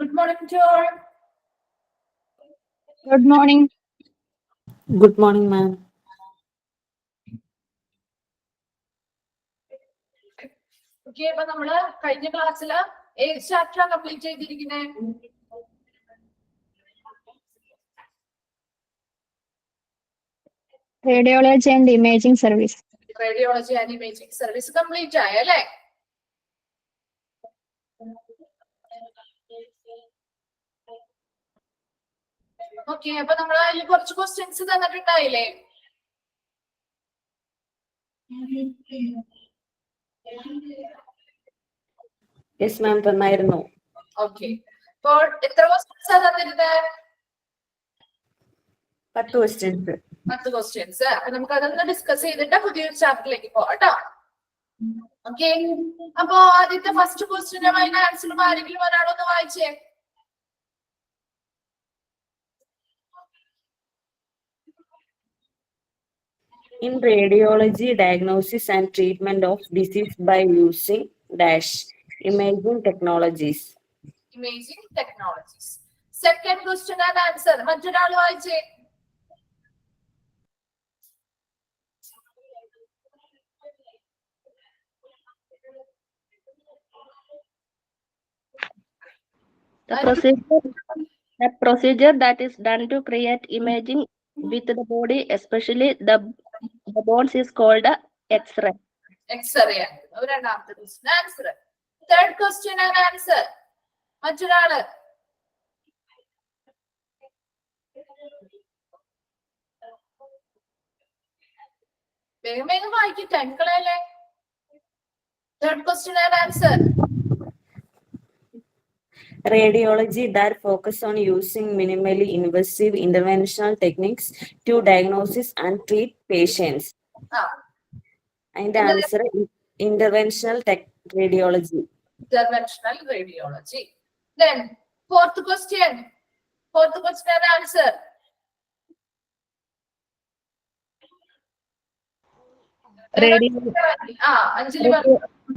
Good morning to all. Good morning. Good morning, ma'am. Okay, അപ്പൊ നമ്മള് കഴിഞ്ഞ ക്ലാസ്സില് ഏത് ചാപ്റ്റർ കംപ്ലീറ്റ് ചെയ്തിരിക്കുന്നത്? Radiology and Imaging Service. Radiology and imaging service complete ആയ അല്ലേ? ഓക്കെ, അപ്പൊ നമ്മൾ അതിൽ കുറച്ച് ക്വസ്റ്റ്യൻസ് തന്നിട്ടുണ്ടായില്ലേ? Yes, ma'am, തന്നായിരുന്നു. ഓക്കെ, അപ്പോൾ എത്ര ക്വസ്റ്റ്യൻസ് തന്നിരുന്നത്? 10 questions. 10 ക്വസ്റ്റ്യൻസ്. അപ്പൊ നമുക്ക് അതൊന്ന് ഡിസ്കസ് ചെയ്തിട്ട് പുതിയൊരു ചാപ്റ്ററിലേക്ക് പോവാം കേട്ടോ. ഓക്കെ, അപ്പൊ ആദ്യത്തെ ഫസ്റ്റ് ക്വസ്റ്റ്യനും അതിന്റെ ആൻസറും ആരെങ്കിലും ഒരാളൊന്ന് വായിച്ചേ. In radiology, diagnosis and treatment of disease by using dash imaging technologies. Imaging technologies. Second question and answer. മറ്റൊരാൾ വായിച്ചേ. The procedure that is done to create imaging with the body, especially the bones, is called a X-ray. X-ray. രണ്ടാമത്തെ question answer. Third question and answer. മറ്റൊരാള്. വേഗം വേഗം വായിക്കും, time കളയല്ലേ. Third question and answer. Radiology that focus on using minimally invasive interventional techniques to diagnose and treat patients. And the answer is interventional radiology. Interventional radiology. Then fourth question. Fourth question and answer.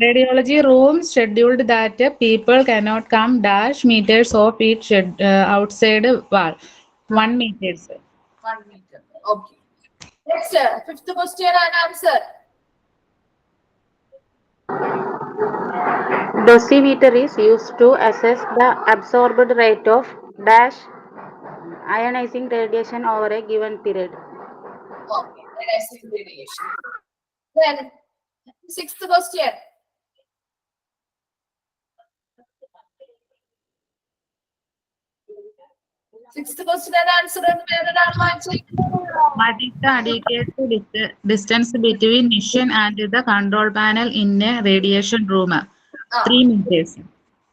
Radiology room scheduled that people cannot come dash meters of each outside wall. 1 meters. 1 meter. Okay. Next, fifth question and answer. Dosimeter is used to assess the absorbed rate of dash ionizing radiation over a given period. Okay, ionizing radiation. Then sixth question. Sixth question and answer. What is the adequate distance between mission and the control panel in a radiation room? 3 meters.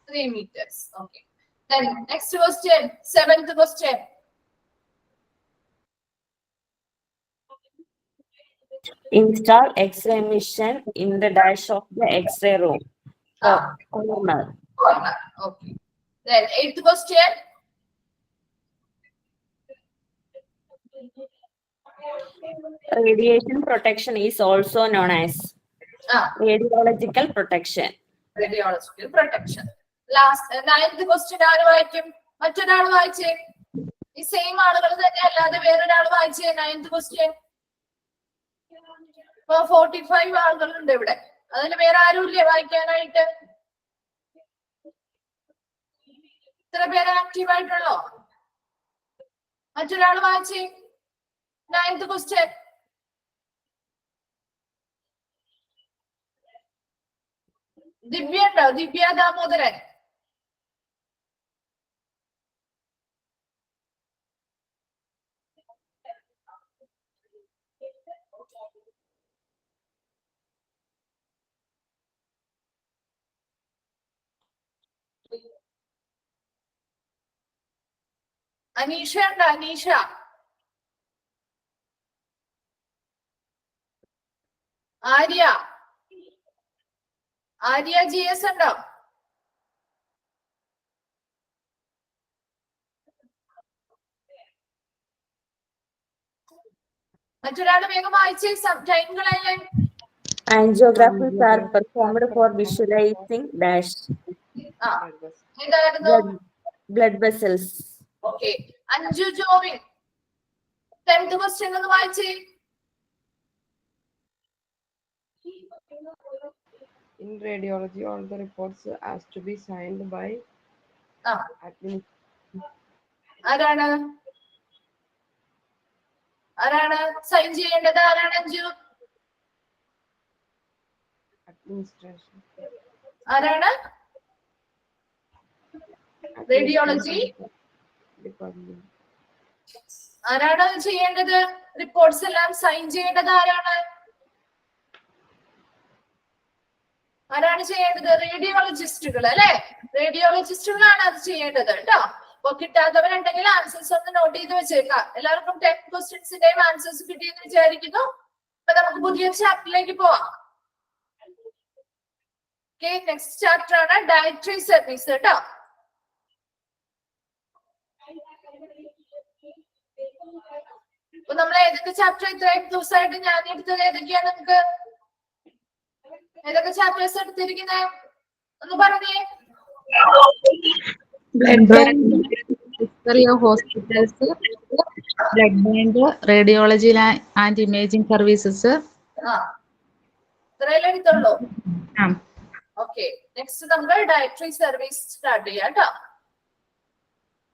3 meters. Okay. Then next question. Seventh question. Install X-ray machine in the dash of the X-ray room. Corner. Okay. Then eighth question. Radiation protection is also known as radiological protection. Radiological protection. Last ninth question ആര് വായിക്കും? മറ്റൊരാൾ വായിച്ചേ. ഈ same ആളുകൾ തന്നെ അല്ലാതെ വേറൊരാൾ വായിച്ചേ. ninth question. ഇപ്പൊ 45 ആളുകളുണ്ട് ഇവിടെ. അതിൽ വേറെ ആരും ഇല്ലേ വായിക്കാനായിട്ട്? ഇത്ര പേര് ആക്റ്റീവ് ആയിട്ടുള്ളോ? മറ്റൊരാൾ വായിച്ചേ. ninth question. ദിവ്യ ഉണ്ടോ? ദിവ്യ ദാമോദരൻ. അനീഷ ഉണ്ടോ? അനീഷ. ആര്യ. ആര്യ GS ഉണ്ടോ? മറ്റൊരാൾ വേഗം വായിച്ചേ. ടൈം കളയല്ലേ. Angiographies are performed for visualizing dash എന്തായിരുന്നു? blood vessels. Okay. Anju Jovin. 10th question ഒന്ന് വായിച്ചേ. In radiology, all the reports has to be signed by ആരാണ് സൈൻ ചെയ്യേണ്ടത്? ആരാണ് അഞ്ജു? administration. ആരാണ്? Radiology department. ആരാണ് ചെയ്യേണ്ടത്? റിപ്പോർട്ട്സ് എല്ലാം സൈൻ ചെയ്യേണ്ടത് ആരാണ്? ആരാണ് ചെയ്യേണ്ടത്? റേഡിയോളജിസ്റ്റുകൾ അല്ലെ? റേഡിയോളജിസ്റ്റുകളാണ് അത് ചെയ്യേണ്ടത് കേട്ടോ. അപ്പൊ കിട്ടാത്തവരുണ്ടെങ്കിൽ ആൻസേഴ്സ് ഒന്ന് നോട്ട് ചെയ്ത് വെച്ചേക്കാം. എല്ലാവർക്കും 10 ക്വസ്റ്റ്യൻസിന്റെയും ആൻസേഴ്സ് കിട്ടിയെന്ന് വിചാരിക്കുന്നു. അപ്പൊ നമുക്ക് പുതിയ ചാപ്റ്ററിലേക്ക് പോവാം. നെക്സ്റ്റ് ചാപ്റ്റർ ആണ് ഡയറ്ററി സർവീസ് കേട്ടോ. അപ്പൊ നമ്മൾ ഏതൊക്കെ ചാപ്റ്റർ ഇത്രയും ദിവസമായിട്ട് ഞാൻ എടുത്തത് ഏതൊക്കെയാണ്? നമുക്ക് ഏതൊക്കെ ചാപ്റ്റേഴ്സ് എടുത്തിരിക്കുന്നത് ഒന്ന് പറഞ്ഞേ. Blood bank, history of hospitals, blood bank, radiology and imaging services. ഇത്രയല്ലേ എടുത്തുള്ളൂ? ആ. ഓക്കെ, നെക്സ്റ്റ് നമ്മൾ ഡയറ്ററി സർവീസ് സ്റ്റാർട്ട് ചെയ്യാം കേട്ടോ.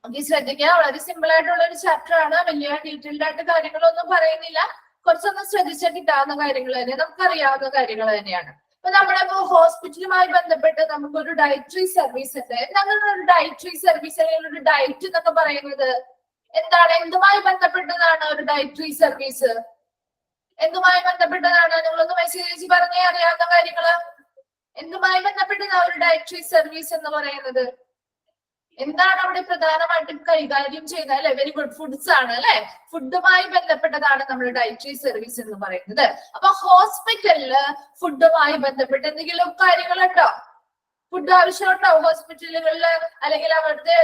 ഓക്കെ, ശ്രദ്ധിക്കുക. വളരെ സിമ്പിൾ ആയിട്ടുള്ള ഒരു ചാപ്റ്റർ ആണ്. വലിയ ഡീറ്റെയിൽഡ് ആയിട്ട് കാര്യങ്ങളൊന്നും പറയുന്നില്ല. കുറച്ചൊന്നും ശ്രദ്ധിച്ചാൽ കിട്ടാവുന്ന കാര്യങ്ങൾ തന്നെ, നമുക്കറിയാവുന്ന കാര്യങ്ങൾ തന്നെയാണ്. അപ്പൊ നമ്മളിപ്പോ ഹോസ്പിറ്റലുമായി ബന്ധപ്പെട്ട് നമുക്കൊരു ഡയറ്ററി സർവീസ് ഉണ്ട്. ഞങ്ങളൊരു ഡയറ്ററി സർവീസ് അല്ലെങ്കിൽ ഒരു ഡയറ്റ് എന്നൊക്കെ പറയുന്നത് എന്താണ്? എന്തുമായി ബന്ധപ്പെട്ടതാണ് ഒരു ഡയറ്ററി സർവീസ്? എന്തുമായി ബന്ധപ്പെട്ടതാണ്? നിങ്ങളൊന്ന് മെസ്സേജ് പറഞ്ഞേ അറിയാവുന്ന കാര്യങ്ങള്. എന്തുമായി ബന്ധപ്പെട്ടതാണ് ഒരു ഡയറ്ററി സർവീസ് എന്ന് പറയുന്നത്? എന്താണ് അവിടെ പ്രധാനമായിട്ടും കൈകാര്യം ചെയ്യുന്നത്? അല്ലെ, വെരി ഗുഡ്, ഫുഡ്സ് ആണ് അല്ലെ. ഫുഡുമായി ബന്ധപ്പെട്ടതാണ് നമ്മുടെ ഡയറ്ററി സർവീസ് എന്ന് പറയുന്നത്. അപ്പൊ ഹോസ്പിറ്റലില് ഫുഡുമായി ബന്ധപ്പെട്ട് എന്തെങ്കിലും കാര്യങ്ങളുണ്ടോ? ഫുഡ് ആവശ്യമുണ്ടോ ഹോസ്പിറ്റലുകളില്? അല്ലെങ്കിൽ അവിടുത്തെ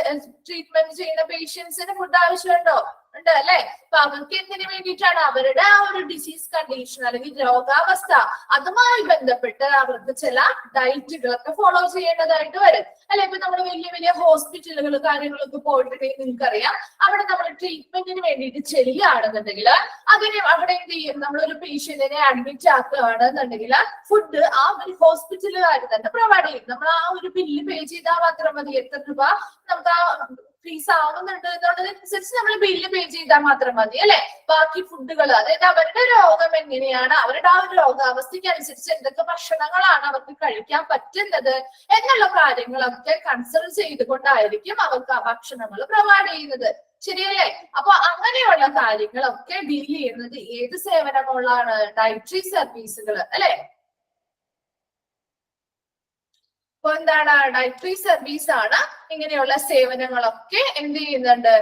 ട്രീറ്റ്മെന്റ് ചെയ്യുന്ന പേഷ്യൻസിന് ഫുഡ് ആവശ്യമുണ്ടോ? ഉണ്ട് അല്ലെ. അപ്പൊ അവർക്ക് എന്തിനു വേണ്ടിയിട്ടാണ്? അവരുടെ ആ ഒരു ഡിസീസ് കണ്ടീഷൻ അല്ലെങ്കിൽ രോഗാവസ്ഥ അതുമായി ബന്ധപ്പെട്ട് അവർക്ക് ചില ഡയറ്റുകളൊക്കെ ഫോളോ ചെയ്യേണ്ടതായിട്ട് വരും അല്ലെ. ഇപ്പൊ നമ്മൾ വലിയ വലിയ ഹോസ്പിറ്റലുകൾ കാര്യങ്ങളൊക്കെ പോയിട്ടുണ്ടെങ്കിൽ നിങ്ങൾക്കറിയാം, അവിടെ നമ്മൾ ട്രീറ്റ്മെന്റിന് വേണ്ടിയിട്ട് ചെയ്യുകയാണെന്നുണ്ടെങ്കിൽ അതിന് അവിടെ എന്ത് ചെയ്യും? നമ്മളൊരു പേഷ്യന്റിനെ അഡ്മിറ്റ് ആക്കുകയാണെന്നുണ്ടെങ്കിൽ ഫുഡ് ആ ഒരു ഹോസ്പിറ്റലുകാർ തന്നെ പ്രൊവൈഡ് ചെയ്യും. നമ്മൾ ആ ഒരു ബില്ല് പേ ചെയ്താൽ മാത്രം മതി. എത്ര രൂപ നമുക്ക് ആ ഫീസ് ആവുന്നുണ്ട് എന്നുള്ളതനുസരിച്ച് നമ്മൾ ബില്ല് പേ ചെയ്താൽ മാത്രം മതി അല്ലെ. ബാക്കി ഫുഡുകൾ, അതായത് അവരുടെ രോഗം എങ്ങനെയാണ്, അവരുടെ ആ ഒരു രോഗാവസ്ഥയ്ക്ക് അനുസരിച്ച് എന്തൊക്കെ ഭക്ഷണങ്ങളാണ് അവർക്ക് കഴിക്കാൻ പറ്റുന്നത് എന്നുള്ള കാര്യങ്ങളൊക്കെ കൺസിഡർ ചെയ്തുകൊണ്ടായിരിക്കും അവർക്ക് ആ ഭക്ഷണങ്ങൾ പ്രൊവൈഡ് ചെയ്യുന്നത്. ശരിയല്ലേ? അപ്പൊ അങ്ങനെയുള്ള കാര്യങ്ങളൊക്കെ ഡീൽ ചെയ്യുന്നത് ഏത് സേവനങ്ങളാണ്? ഡയറ്ററി സർവീസുകൾ അല്ലെ. അപ്പൊ എന്താണ്? ഡയറ്ററി സർവീസ് ആണ് ഇങ്ങനെയുള്ള സേവനങ്ങളൊക്കെ എന്ത് ചെയ്യുന്നുണ്ട്?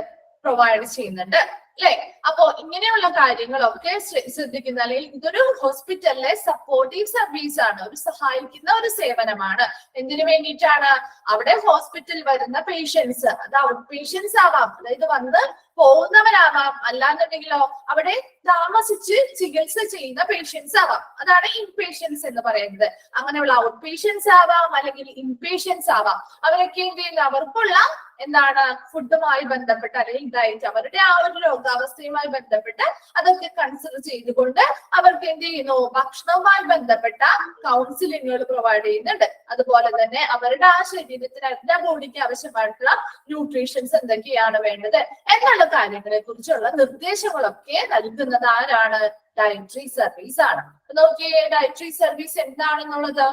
പ്രൊവൈഡ് ചെയ്യുന്നുണ്ട് അല്ലെ. അപ്പോ ഇങ്ങനെയുള്ള കാര്യങ്ങളൊക്കെ ശ്രദ്ധിക്കുന്ന, അല്ലെങ്കിൽ ഇതൊരു ഹോസ്പിറ്റലിലെ സപ്പോർട്ടീവ് സർവീസ് ആണ്, ഒരു സഹായിക്കുന്ന ഒരു സേവനമാണ്. എന്തിനു വേണ്ടിയിട്ടാണ്? അവിടെ ഹോസ്പിറ്റൽ വരുന്ന പേഷ്യൻസ്, അത് ഔട്ട് പേഷ്യൻസ് ആവാം, അതായത് വന്ന് പോകുന്നവരാവാം, അല്ലാന്നുണ്ടെങ്കിലോ അവിടെ താമസിച്ച് ചികിത്സ ചെയ്യുന്ന പേഷ്യൻസ് ആവാം. അതാണ് ഇൻ പേഷ്യൻസ് എന്ന് പറയുന്നത്. അങ്ങനെയുള്ള ഔട്ട് പേഷ്യൻസ് ആവാം, അല്ലെങ്കിൽ ഇൻ പേഷ്യൻസ് ആവാം. അവരൊക്കെ എന്ത് ചെയ്യുന്നത്? അവർക്കുള്ള എന്താണ്? ഫുഡുമായി ബന്ധപ്പെട്ട് അല്ലെങ്കിൽ ഡയറ്റ്, അവരുടെ ആ ഒരു രോഗാവസ്ഥയുമായി ബന്ധപ്പെട്ട് അതൊക്കെ കൺസിഡർ ചെയ്തുകൊണ്ട് അവർക്ക് എന്ത് ചെയ്യുന്നു? ഭക്ഷണവുമായി ബന്ധപ്പെട്ട കൗൺസിലിങ്ങുകൾ പ്രൊവൈഡ് ചെയ്യുന്നുണ്ട്. അതുപോലെ തന്നെ അവരുടെ ആ ശരീരത്തിന്, അവരുടെ ബോഡിക്ക് ആവശ്യമായിട്ടുള്ള ന്യൂട്രീഷൻസ് എന്തൊക്കെയാണ് വേണ്ടത് എന്നുള്ള കാര്യങ്ങളെ കുറിച്ചുള്ള നിർദ്ദേശങ്ങളൊക്കെ നൽകുന്നത് ആരാണ്? ഡയറ്ററി സർവീസ് ആണ്. നോക്കിയേ, ഡയറ്ററി സർവീസ് എന്താണെന്നുള്ളത്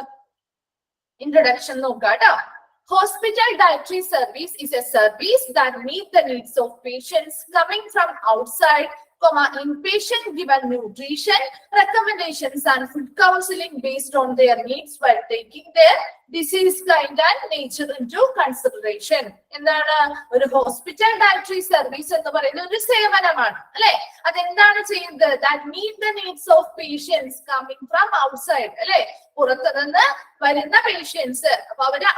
ഇൻട്രൊഡക്ഷൻ നോക്കാം കേട്ടോ. Hospital dietary service is a service that meets the needs of patients coming from outside, inpatient given nutrition, recommendations and food counseling based on their needs while taking their disease kind and nature into consideration. എന്താണ് ഒരു hospital dietary service എന്ന് പറയുന്ന ഒരു സേവനമാണ് അല്ലെ. അതെന്താണ് ചെയ്യുന്നത്? That meet the needs of patients coming from outside അല്ലെ. പുറത്തുനിന്ന് വരുന്ന പേഷ്യൻസ്. അപ്പൊ അവര്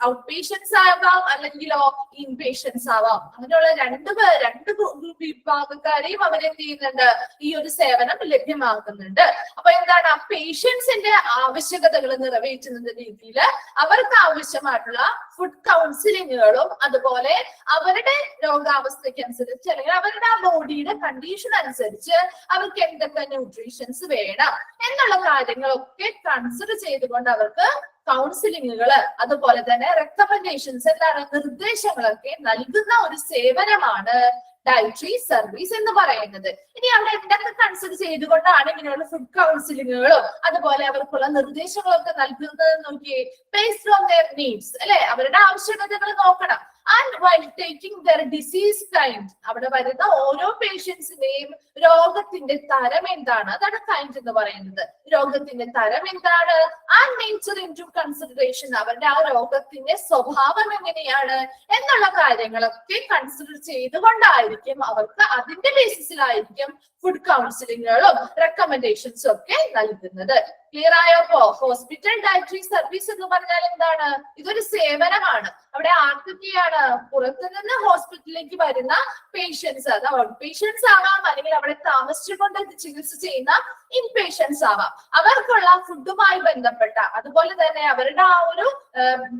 ഔട്ട് പേഷ്യൻസ് ആവാം അല്ലെങ്കിലോ ഇൻ പേഷ്യൻസ് ആവാം. അങ്ങനെയുള്ള രണ്ട് വിഭാഗക്കാരെയും അവരെന്ത് ചെയ്യുന്നുണ്ട്, ഈ ഒരു സേവനം ലഭ്യമാക്കുന്നുണ്ട്. അപ്പൊ എന്താണ്, പേഷ്യൻസിന്റെ ആവശ്യകതകൾ നിറവേറ്റുന്ന രീതിയിൽ അവർക്ക് ആവശ്യമായിട്ടുള്ള ഫുഡ് കൗൺസിലിങ്ങുകളും അതുപോലെ അവരുടെ രോഗാവസ്ഥയ്ക്ക് അനുസരിച്ച് അല്ലെങ്കിൽ അവരുടെ ആ ബോഡിയുടെ കണ്ടീഷൻ അനുസരിച്ച് അവർക്ക് എന്തൊക്കെ ന്യൂട്രീഷൻസ് വേണം എന്നുള്ള കാര്യങ്ങളൊക്കെ കൺസിഡർ ചെയ്തുകൊണ്ട് അവർക്ക് കൗൺസിലിങ്ങുകള് അതുപോലെ തന്നെ റെക്കമെൻഡേഷൻസ് എന്താണ് നിർദ്ദേശങ്ങളൊക്കെ നൽകുന്ന ഒരു സേവനമാണ് ഡയറ്ററി സർവീസ് എന്ന് പറയുന്നത്. ഇനി അവിടെ എന്തൊക്കെ കൺസിഡർ ചെയ്തുകൊണ്ടാണ് ഇങ്ങനെയുള്ള ഫുഡ് കൗൺസിലിങ്ങുകളും അതുപോലെ അവർക്കുള്ള നിർദ്ദേശങ്ങളൊക്കെ നൽകുന്നത് നോക്കിയേ. ബേസ്ഡ് ഓൺ ദെയർ നീഡ്സ് അല്ലെ, അവരുടെ ആവശ്യകതകൾ നോക്കണം. And while taking their disease kind, അവിടെ വരുന്ന ഓരോ പേഷ്യൻസിന്റെയും രോഗത്തിന്റെ തരം എന്താണ്, അതാണ് കൈൻഡ് എന്ന് പറയുന്നത്. രോഗത്തിന്റെ തരം എന്താണ്, and nature into consideration, അവരുടെ ആ രോഗത്തിന്റെ സ്വഭാവം എങ്ങനെയാണ് എന്നുള്ള കാര്യങ്ങളൊക്കെ കൺസിഡർ ചെയ്തുകൊണ്ടായിരിക്കും അവർക്ക് അതിന്റെ ബേസിസിലായിരിക്കും ഫുഡ് കൗൺസിലിങ്ങുകളും റെക്കമെൻഡേഷൻസും ഒക്കെ നൽകുന്നത്. ക്ലിയർ ആയപ്പോ? ഹോസ്പിറ്റൽ ഡയറ്ററി സർവീസ് എന്ന് പറഞ്ഞാൽ എന്താണ്, ഇതൊരു സേവനമാണ്. അവിടെ ആർക്കൊക്കെയാണ്, പുറത്തുനിന്ന് ഹോസ്പിറ്റലിലേക്ക് വരുന്ന പേഷ്യൻസ്, അത് ഔട്ട് പേഷ്യൻസ് ആവാം അല്ലെങ്കിൽ അവിടെ താമസിച്ചുകൊണ്ട് ചികിത്സ ചെയ്യുന്ന ഇൻ പേഷ്യൻസ് ആവാം. അവർക്കുള്ള ഫുഡുമായി ബന്ധപ്പെട്ട അതുപോലെ തന്നെ അവരുടെ ആ ഒരു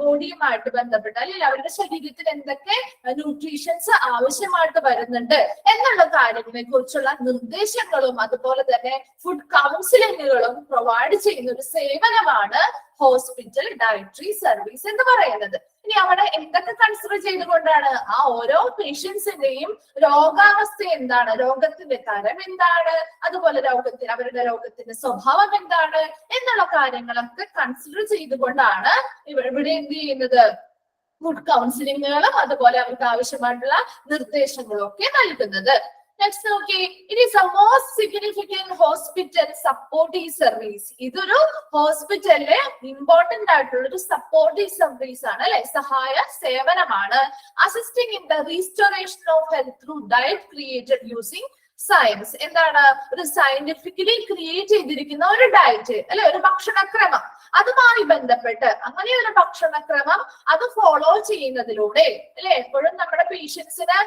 ബോഡിയുമായിട്ട് ബന്ധപ്പെട്ട അല്ലെങ്കിൽ അവരുടെ ശരീരത്തിന് എന്തൊക്കെ ന്യൂട്രീഷൻസ് ആവശ്യമായിട്ട് വരുന്നുണ്ട് എന്നുള്ള കാര്യങ്ങളെ കുറിച്ചുള്ള നിർദ്ദേശങ്ങളും അതുപോലെ തന്നെ ഫുഡ് കൗൺസിലിങ്ങുകളും പ്രൊവൈഡ് ചെയ്യുന്ന ഒരു സേവനമാണ് ഹോസ്പിറ്റൽ ഡയറ്ററി സർവീസ് എന്ന് പറയുന്നത്. ഇനി അവിടെ എന്തൊക്കെ കൺസിഡർ ചെയ്തുകൊണ്ടാണ്, ആ ഓരോ പേഷ്യൻസിന്റെയും രോഗാവസ്ഥ എന്താണ്, രോഗത്തിന്റെ തരം എന്താണ്, അതുപോലെ അവരുടെ രോഗത്തിന്റെ സ്വഭാവം എന്താണ് എന്നുള്ള കാര്യങ്ങളൊക്കെ കൺസിഡർ ചെയ്തുകൊണ്ടാണ് ഇവിടെ എന്ത് ചെയ്യുന്നത്, ഫുഡ് കൗൺസിലിങ്ങുകളും അതുപോലെ അവർക്ക് ആവശ്യമായിട്ടുള്ള നിർദ്ദേശങ്ങളും ഒക്കെ നൽകുന്നത്. Next നോക്കി, it is a most significant hospital supportive service. ഇതൊരു ഹോസ്പിറ്റലിലെ ഇമ്പോർട്ടന്റ് ആയിട്ടുള്ള ഒരു സപ്പോർട്ടീവ് സർവീസ് ആണ് അല്ലെ, സഹായ സേവനമാണ്. Assisting in the restoration of health through diet created using science. എന്താണ്, ഒരു സയന്റിഫിക്കലി ക്രിയേറ്റ് ചെയ്തിരിക്കുന്ന ഒരു ഡയറ്റ് അല്ലെ, ഒരു ഭക്ഷണക്രമം, അതുമായി ബന്ധപ്പെട്ട് അങ്ങനെ ഒരു ഭക്ഷണക്രമം അത് ഫോളോ ചെയ്യുന്നതിലൂടെ അല്ലെ, എപ്പോഴും നമ്മുടെ പേഷ്യൻസിന്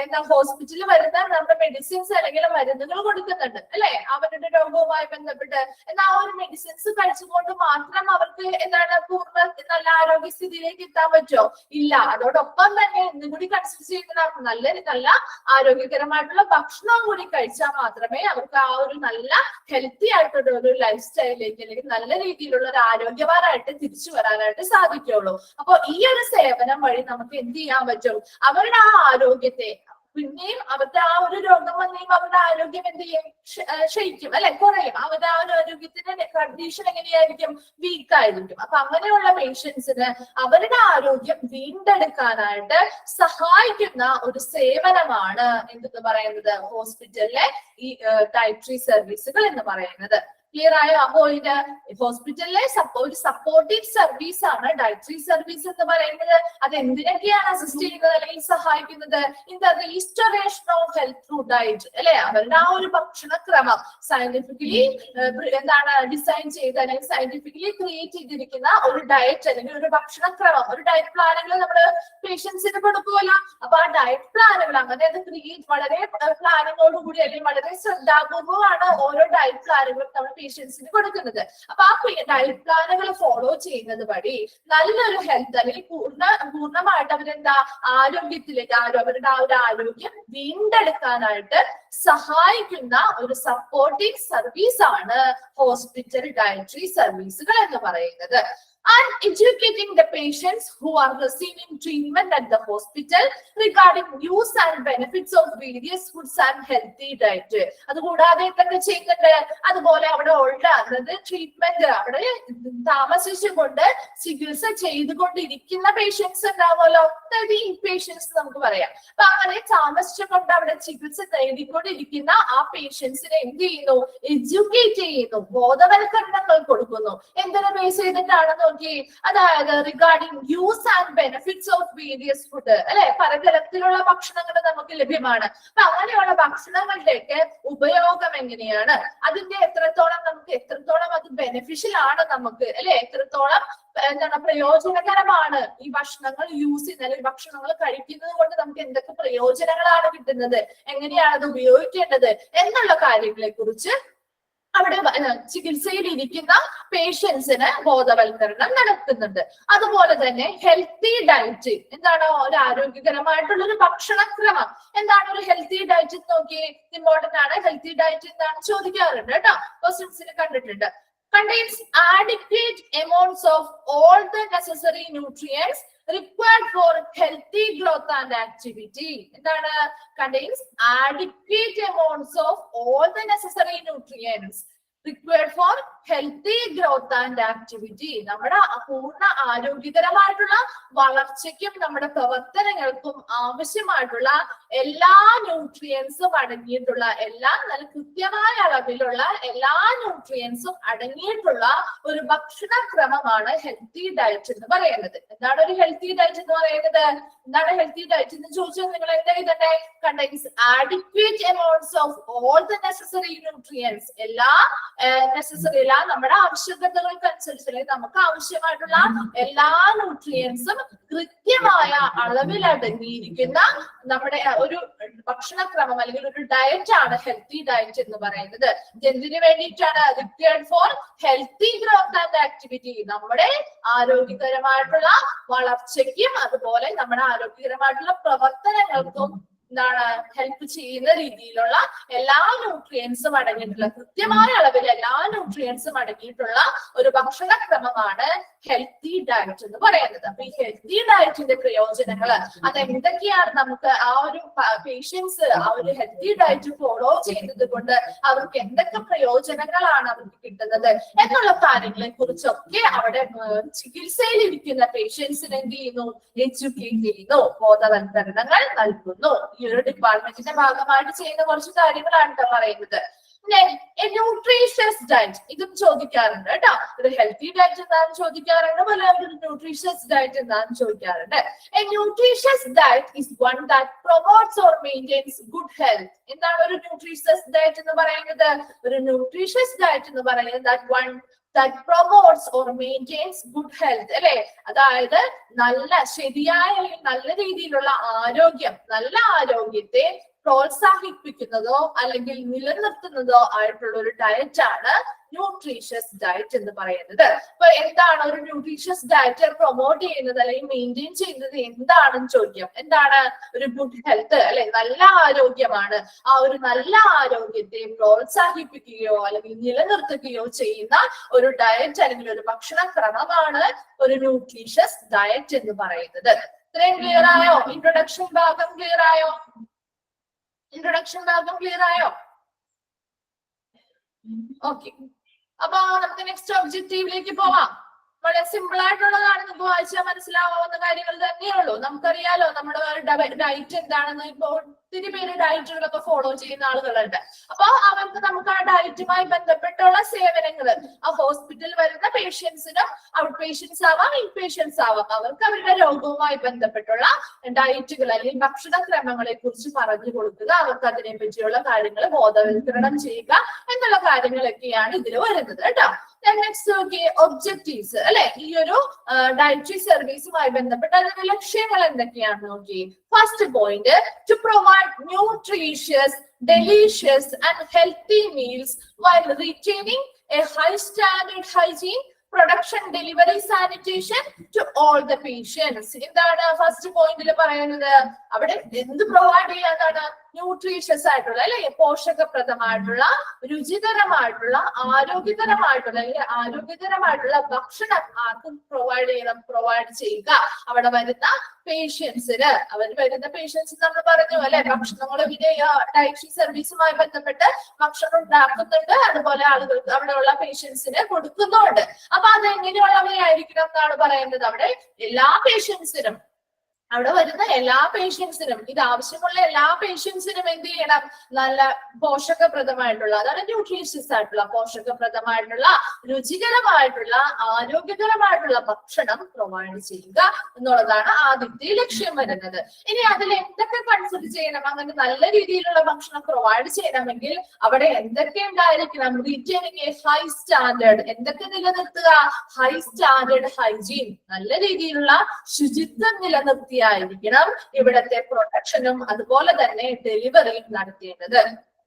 എന്താ ഹോസ്പിറ്റലിൽ വരുന്ന നമ്മുടെ മെഡിസിൻസ് അല്ലെങ്കിൽ മരുന്നുകൾ കൊടുക്കുന്നുണ്ട് അല്ലെ, അവരുടെ രോഗവുമായി ബന്ധപ്പെട്ട്. എന്നാൽ ആ ഒരു മെഡിസിൻസ് കഴിച്ചുകൊണ്ട് മാത്രം അവർക്ക് എന്താണ് പൂർണ്ണ നല്ല ആരോഗ്യസ്ഥിതിയിലേക്ക് എത്താൻ പറ്റുമോ? ഇല്ല. അതോടൊപ്പം തന്നെ ഒന്നുകൂടി കൺസിഡർ ചെയ്യുന്ന നല്ല ആരോഗ്യകരമായിട്ടുള്ള ഭക്ഷണം കൂടി കഴിച്ചാൽ മാത്രമേ അവർക്ക് ആ ഒരു നല്ല ഹെൽത്തി ആയിട്ടുള്ള ഒരു ലൈഫ് സ്റ്റൈലിലേക്ക് അല്ലെങ്കിൽ നല്ല രീതിയിലുള്ള ഒരു ആരോഗ്യവാനായിട്ട് തിരിച്ചു വരാനായിട്ട് സാധിക്കുള്ളൂ. അപ്പൊ ഈ ഒരു സേവനം വഴി നമുക്ക് എന്ത് ചെയ്യാൻ പറ്റും, അവരുടെ ആ ആരോഗ്യത്തെ പിന്നെയും അവരുടെ ആ ഒരു രോഗം വന്നെയും അവരുടെ ആരോഗ്യം എന്ത് ചെയ്യും, ക്ഷയിക്കും അല്ലെ, കുറയും. അവരുടെ ആ ഒരു ആരോഗ്യത്തിന്റെ കണ്ടീഷൻ എങ്ങനെയായിരിക്കും, വീക്ക് ആയിരിക്കും. അപ്പൊ അങ്ങനെയുള്ള പേഷ്യൻസിന് അവരുടെ ആരോഗ്യം വീണ്ടെടുക്കാനായിട്ട് സഹായിക്കുന്ന ഒരു സേവനമാണ് എന്തെന്ന് പറയുന്നത്, ഹോസ്പിറ്റലിലെ ഈ ഡയറ്ററി സർവീസുകൾ എന്ന് പറയുന്നത്. ക്ലിയർ ആയോ? അപ്പോ ഇത് ഹോസ്പിറ്റലിലെ ഒരു സപ്പോർട്ടീവ് സർവീസ് ആണ് ഡയറ്ററി സർവീസ് എന്ന് പറയുന്നത്. അത് എന്തിനൊക്കെയാണ് അസിസ്റ്റ് ചെയ്യുന്നത് അല്ലെങ്കിൽ സഹായിക്കുന്നത്, in the restoration of health through diet അല്ലെ, അവരുടെ ആ ഒരു ഭക്ഷണക്രമം സയന്റിഫിക്കലി എന്താണ് ഡിസൈൻ ചെയ്ത് അല്ലെങ്കിൽ സയന്റിഫിക്കലി ക്രിയേറ്റ് ചെയ്തിരിക്കുന്ന ഒരു ഡയറ്റ് അല്ലെങ്കിൽ ഒരു ഭക്ഷണക്രമം, ഒരു ഡയറ്റ് പ്ലാനുകൾ നമ്മള് പേഷ്യൻസിന് കൊടുക്കുമല്ലോ. അപ്പൊ ആ ഡയറ്റ് പ്ലാനുകൾ അങ്ങനെ അത് ക്രിയേറ്റ് വളരെ പ്ലാനിങ്ങോടുകൂടി അല്ലെങ്കിൽ വളരെ ശ്രദ്ധാപൂർവമാണ് ഓരോ ഡയറ്റ് പ്ലാനുകളും നമ്മൾ പേഷ്യൻസിന് കൊടുക്കുന്നത്. അപ്പൊ ആ ഡയറ്റ് പ്ലാനുകൾ ഫോളോ ചെയ്യുന്നത് വഴി നല്ലൊരു ഹെൽത്ത് അല്ലെങ്കിൽ പൂർണ്ണമായിട്ട് അവരെന്താ ആരോഗ്യത്തിലേക്ക് അവരുടെ ആ ഒരു ആരോഗ്യം വീണ്ടെടുക്കാനായിട്ട് സഹായിക്കുന്ന ഒരു സപ്പോർട്ടീവ് സർവീസ് ആണ് ഹോസ്പിറ്റൽ ഡയറ്ററി സർവീസുകൾ എന്ന് പറയുന്നത്. And educating the patients who are receiving treatment at the hospital regarding use and benefits of various foods and healthy diet. അതുകൂടാതെ എന്തൊക്കെ ചെയ്യുന്നുണ്ട്, അതുപോലെ അവിടെ ഉള്ള അതായത് ട്രീറ്റ്മെന്റ് അവിടെ താമസിച്ചുകൊണ്ട് ചികിത്സ ചെയ്തുകൊണ്ടിരിക്കുന്ന പേഷ്യൻസ് ഉണ്ടാവുമല്ലോ, അതായത് ഇൻ പേഷ്യൻസ് നമുക്ക് പറയാം. അപ്പൊ അങ്ങനെ താമസിച്ചുകൊണ്ട് അവിടെ ചികിത്സ വന്നുകൊണ്ടിരിക്കുന്ന ആ പേഷ്യൻസിനെ എന്ത് ചെയ്യുന്നു, എഡ്യൂക്കേറ്റ് ചെയ്യുന്നു, ബോധവൽക്കരണങ്ങൾ കൊടുക്കുന്നു. എന്തിനെ ബേസ് ചെയ്തിട്ടാണ് നോക്കി, അതായത് regarding use and benefits of various food, അല്ലെ, പലതരത്തിലുള്ള ഭക്ഷണങ്ങൾ നമുക്ക് ലഭ്യമാണ്. അപ്പൊ അങ്ങനെയുള്ള ഭക്ഷണങ്ങളുടെയൊക്കെ ഉപയോഗം എങ്ങനെയാണ്, അതിന്റെ എത്രത്തോളം അത് ബെനിഫിഷ്യൽ ആണ് നമുക്ക്, അല്ലെ, എത്രത്തോളം എന്താണ് പ്രയോജനകരമാണ് ഈ ഭക്ഷണങ്ങൾ യൂസ് ചെയ്യുന്നത്, അല്ലെങ്കിൽ ഭക്ഷണങ്ങൾ കഴിക്കുന്നത് കൊണ്ട് നമുക്ക് എന്തൊക്കെ പ്രയോജനങ്ങളാണ് കിട്ടുന്നത്, എങ്ങനെയാണ് അത് ഉപയോഗിക്കേണ്ടത് എന്നുള്ള കാര്യങ്ങളെ കുറിച്ച് അവിടെ ചികിത്സയിൽ ഇരിക്കുന്ന പേഷ്യൻസിന് ബോധവൽക്കരണം നടത്തുന്നുണ്ട്. അതുപോലെ തന്നെ ഹെൽത്തി ഡയറ്റ് എന്താണ്, ഒരു ആരോഗ്യകരമായിട്ടുള്ള ഒരു ഭക്ഷണക്രമം എന്താണ്, ഒരു ഹെൽത്തി ഡയറ്റ് നോക്കി ഇമ്പോർട്ടന്റ് ആണ്. ഹെൽത്തി ഡയറ്റ് എന്താണ് ചോദിക്കാറുണ്ട് കേട്ടോ, ക്വസ്റ്റ്യൻസിന് കണ്ടിട്ടുണ്ട്. Contains adequate amounts of all the necessary nutrients required for healthy growth and activity. എന്താണ്, contains adequate amounts of all the necessary nutrients required for healthy growth and activity. നമ്മുടെ പൂർണ്ണ ആരോഗ്യകരമായിട്ടുള്ള വളർച്ചയ്ക്കും നമ്മുടെ പ്രവർത്തനങ്ങൾക്കും ആവശ്യമായിട്ടുള്ള എല്ലാ ന്യൂട്രിയൻസും അടങ്ങിയിട്ടുള്ള, എല്ലാം നല്ല കൃത്യമായ അളവിലുള്ള എല്ലാ ന്യൂട്രിയൻസും അടങ്ങിയിട്ടുള്ള ഒരു ഭക്ഷണക്രമമാണ് ഹെൽത്തി ഡയറ്റ് എന്ന് പറയുന്നത്. എന്താണ് ഒരു ഹെൽത്തി ഡയറ്റ് എന്ന് പറയുന്നത്? എന്താണ് ഹെൽത്തി ഡയറ്റ് എന്ന് ചോദിച്ചാൽ നിങ്ങൾ എന്താ ഇതന്നെ, contains adequate amounts of all the necessary nutrients, എല്ലാ നെസസറി, നമ്മുടെ ആവശ്യകതകൾക്കനുസരിച്ച്, അല്ലെങ്കിൽ നമുക്ക് ആവശ്യമായിട്ടുള്ള എല്ലാ ന്യൂട്രിയൻസും കൃത്യമായ അളവിൽ അടങ്ങിയിരിക്കുന്ന നമ്മുടെ ഒരു ഭക്ഷണക്രമം അല്ലെങ്കിൽ ഒരു ഡയറ്റ് ആണ് ഹെൽത്തി ഡയറ്റ് എന്ന് പറയുന്നത്. എന്തിനു വേണ്ടിയിട്ടാണ്? Required for healthy growth and activity, നമ്മുടെ ആരോഗ്യകരമായിട്ടുള്ള വളർച്ചയ്ക്കും അതുപോലെ നമ്മുടെ ആരോഗ്യകരമായിട്ടുള്ള പ്രവർത്തനങ്ങൾക്കും എന്താണ് ഹെൽപ്പ് ചെയ്യുന്ന രീതിയിലുള്ള എല്ലാ ന്യൂട്രിയൻസും അടങ്ങിയിട്ടുള്ള, കൃത്യമായ അളവിൽ എല്ലാ ന്യൂട്രിയൻസും അടങ്ങിയിട്ടുള്ള ഒരു ഭക്ഷണക്രമമാണ് ഹെൽത്തി ഡയറ്റ് എന്ന് പറയുന്നത്. അപ്പൊ ഈ ഹെൽത്തി ഡയറ്റിന്റെ പ്രയോജനങ്ങൾ അത് എന്തൊക്കെയാണ്, നമുക്ക് ആ ഒരു പേഷ്യൻസ് ആ ഒരു ഹെൽത്തി ഡയറ്റ് ഫോളോ ചെയ്യുന്നത് കൊണ്ട് അവർക്ക് എന്തൊക്കെ പ്രയോജനങ്ങളാണ് അവർക്ക് കിട്ടുന്നത് എന്നുള്ള കാര്യങ്ങളെ കുറിച്ചൊക്കെ അവിടെ ചികിത്സയിൽ ഇരിക്കുന്ന പേഷ്യൻസിന് എന്ത് ചെയ്യുന്നു, എഡ്യൂക്കേറ്റ് ചെയ്യുന്നു, ബോധവൽക്കരണങ്ങൾ നൽകുന്നു. ഈ ഒരു ഡിപ്പാർട്ട്മെന്റിന്റെ ഭാഗമായിട്ട് ചെയ്യുന്ന കുറച്ച് കാര്യങ്ങളാണ് പറയുന്നത്. ന്യൂട്രീഷ്യസ് ഡയറ്റ് ഇതും ചോദിക്കാറുണ്ട് കേട്ടോ. ഒരു ഹെൽത്തി ഡയറ്റ് എന്താണെന്ന് ചോദിക്കാറുണ്ട്, പോലെ ഒരു ന്യൂട്രീഷ്യസ് ഡയറ്റ് എന്താണെന്ന് ചോദിക്കാറുണ്ട്. A nutritious diet is one that promotes or maintains good health. എന്താണ് ഒരു ന്യൂട്രീഷ്യസ് ഡയറ്റ് എന്ന് പറയുന്നത്? ഒരു ന്യൂട്രീഷ്യസ് ഡയറ്റ് എന്ന് പറയുന്നത് that promotes or maintains good health, അല്ലെ, അതായത് ശരിയായ നല്ല രീതിയിലുള്ള ആരോഗ്യം, നല്ല ആരോഗ്യത്തെ പ്രോത്സാഹിപ്പിക്കുന്നതോ അല്ലെങ്കിൽ നിലനിർത്തുന്നതോ ആയിട്ടുള്ള ഒരു ഡയറ്റ് ആണ് ന്യൂട്രീഷ്യസ് ഡയറ്റ് എന്ന് പറയുന്നത്. അപ്പൊ എന്താണ് ഒരു ന്യൂട്രീഷ്യസ് ഡയറ്റ് പ്രൊമോട്ട് ചെയ്യുന്നത് അല്ലെങ്കിൽ മെയിൻറ്റെയിൻ ചെയ്യുന്നത് എന്താണെന്ന് ചോദിക്കാം. എന്താണ് ഒരു ഗുഡ് ഹെൽത്ത്, അല്ലെ, നല്ല ആരോഗ്യമാണ്. ആ ഒരു നല്ല ആരോഗ്യത്തെ പ്രോത്സാഹിപ്പിക്കുകയോ അല്ലെങ്കിൽ നിലനിർത്തുകയോ ചെയ്യുന്ന ഒരു ഡയറ്റ് അല്ലെങ്കിൽ ഒരു ഭക്ഷണക്രമമാണ് ഒരു ന്യൂട്രീഷ്യസ് ഡയറ്റ് എന്ന് പറയുന്നത്. ഇത്രയും ക്ലിയർ ആയോ? ഇൻട്രൊഡക്ഷൻ ഭാഗം ക്ലിയർ ആയോ? ഓക്കെ, അപ്പൊ നമുക്ക് നെക്സ്റ്റ് ഒബ്ജക്റ്റീവിലേക്ക് പോവാം. വളരെ സിമ്പിൾ ആയിട്ടുള്ളതാണ്, നിങ്ങൾക്ക് വായിച്ചാൽ മനസ്സിലാവുന്ന കാര്യങ്ങൾ തന്നെയുള്ളൂ. നമുക്കറിയാലോ നമ്മുടെ ഡയറ്റ് എന്താണെന്ന്. ഇപ്പൊ ഒത്തിരി പേര് ഡയറ്റുകളൊക്കെ ഫോളോ ചെയ്യുന്ന ആളുകളുണ്ട്. അപ്പൊ അവർക്ക് നമുക്ക് ആ ഡയറ്റുമായി ബന്ധപ്പെട്ടുള്ള സേവനങ്ങൾ, ആ ഹോസ്പിറ്റലിൽ വരുന്ന പേഷ്യൻസിനും ഔട്ട് പേഷ്യൻസ് ആവാം, ഇൻ പേഷ്യൻസ് ആവാം, അവർക്ക് അവരുടെ രോഗവുമായി ബന്ധപ്പെട്ടുള്ള ഡയറ്റുകൾ അല്ലെങ്കിൽ ഭക്ഷണക്രമങ്ങളെ കുറിച്ച് പറഞ്ഞു കൊടുക്കുക, അവർക്ക് അതിനെ പറ്റിയുള്ള കാര്യങ്ങൾ ബോധവൽക്കരണം ചെയ്യുക എന്നുള്ള കാര്യങ്ങളൊക്കെയാണ് ഇതിൽ വരുന്നത് കേട്ടോ. നെക്സ്റ്റ് നോക്കിയേ, ഒബ്ജക്റ്റീവ്സ്, അല്ലെ, ഈ ഒരു ഡയറ്ററി സർവീസുമായി ബന്ധപ്പെട്ട അതിന്റെ ലക്ഷ്യങ്ങൾ എന്തൊക്കെയാണെന്ന് നോക്കിയേ. First point, to provide nutritious, delicious and healthy meals while retaining a high standard hygiene, production, delivery, sanitation to all the patients. എന്താണ് ഫസ്റ്റ് പോയിന്റിൽ പറയുന്നത്? അവിടെ എന്ത് പ്രൊവൈഡ് ചെയ്യാനാണ്? ന്യൂട്രീഷ്യസ് ആയിട്ടുള്ള, അല്ലെ, പോഷകപ്രദമായിട്ടുള്ള, രുചികരമായിട്ടുള്ള, ആരോഗ്യകരമായിട്ടുള്ള ഭക്ഷണം ആർക്കും പ്രൊവൈഡ് ചെയ്യുക. അവിടെ വരുന്ന പേഷ്യൻസിന്, നമ്മൾ പറഞ്ഞു അല്ലെ, ഭക്ഷണങ്ങളുടെ ഡയറ്ററി സർവീസുമായി ബന്ധപ്പെട്ട് ഭക്ഷണം ഉണ്ടാക്കുന്നുണ്ട്, അതുപോലെ ആളുകൾക്ക് അവിടെയുള്ള പേഷ്യൻസിന് കൊടുക്കുന്നുണ്ട്. അപ്പൊ അത് എങ്ങനെയുള്ളവരായിരിക്കണം എന്നാണ് പറയുന്നത്. അവിടെ എല്ലാ പേഷ്യൻസിനും അവിടെ വരുന്ന എല്ലാ പേഷ്യൻസിനും, ഇത് ആവശ്യമുള്ള എല്ലാ പേഷ്യൻസിനും എന്ത് ചെയ്യണം? നല്ല പോഷകപ്രദമായിട്ടുള്ള, അതാണ് ന്യൂട്രീഷ്യസ് ആയിട്ടുള്ള, പോഷകപ്രദമായിട്ടുള്ള, രുചികരമായിട്ടുള്ള, ആരോഗ്യകരമായിട്ടുള്ള ഭക്ഷണം പ്രൊവൈഡ് ചെയ്യുക എന്നുള്ളതാണ് ആദ്യത്തെ ലക്ഷ്യം വരുന്നത്. ഇനി അതിൽ എന്തൊക്കെ കൺസിഡർ ചെയ്യണം? അങ്ങനെ നല്ല രീതിയിലുള്ള ഭക്ഷണം പ്രൊവൈഡ് ചെയ്യണമെങ്കിൽ അവിടെ എന്തൊക്കെ ഉണ്ടായിരിക്കണം? റിറ്റൈനിങ് എ ഹൈ സ്റ്റാൻഡേർഡ്, എന്തൊക്കെ നിലനിർത്തുക? ഹൈ സ്റ്റാൻഡേർഡ് ഹൈജീൻ, നല്ല രീതിയിലുള്ള ശുചിത്വം നിലനിർത്തിയായിരിക്കണം ഇവിടത്തെ പ്രൊട്ടക്ഷനും അതുപോലെ തന്നെ ഡെലിവറിയും നടത്തേണ്ടത്.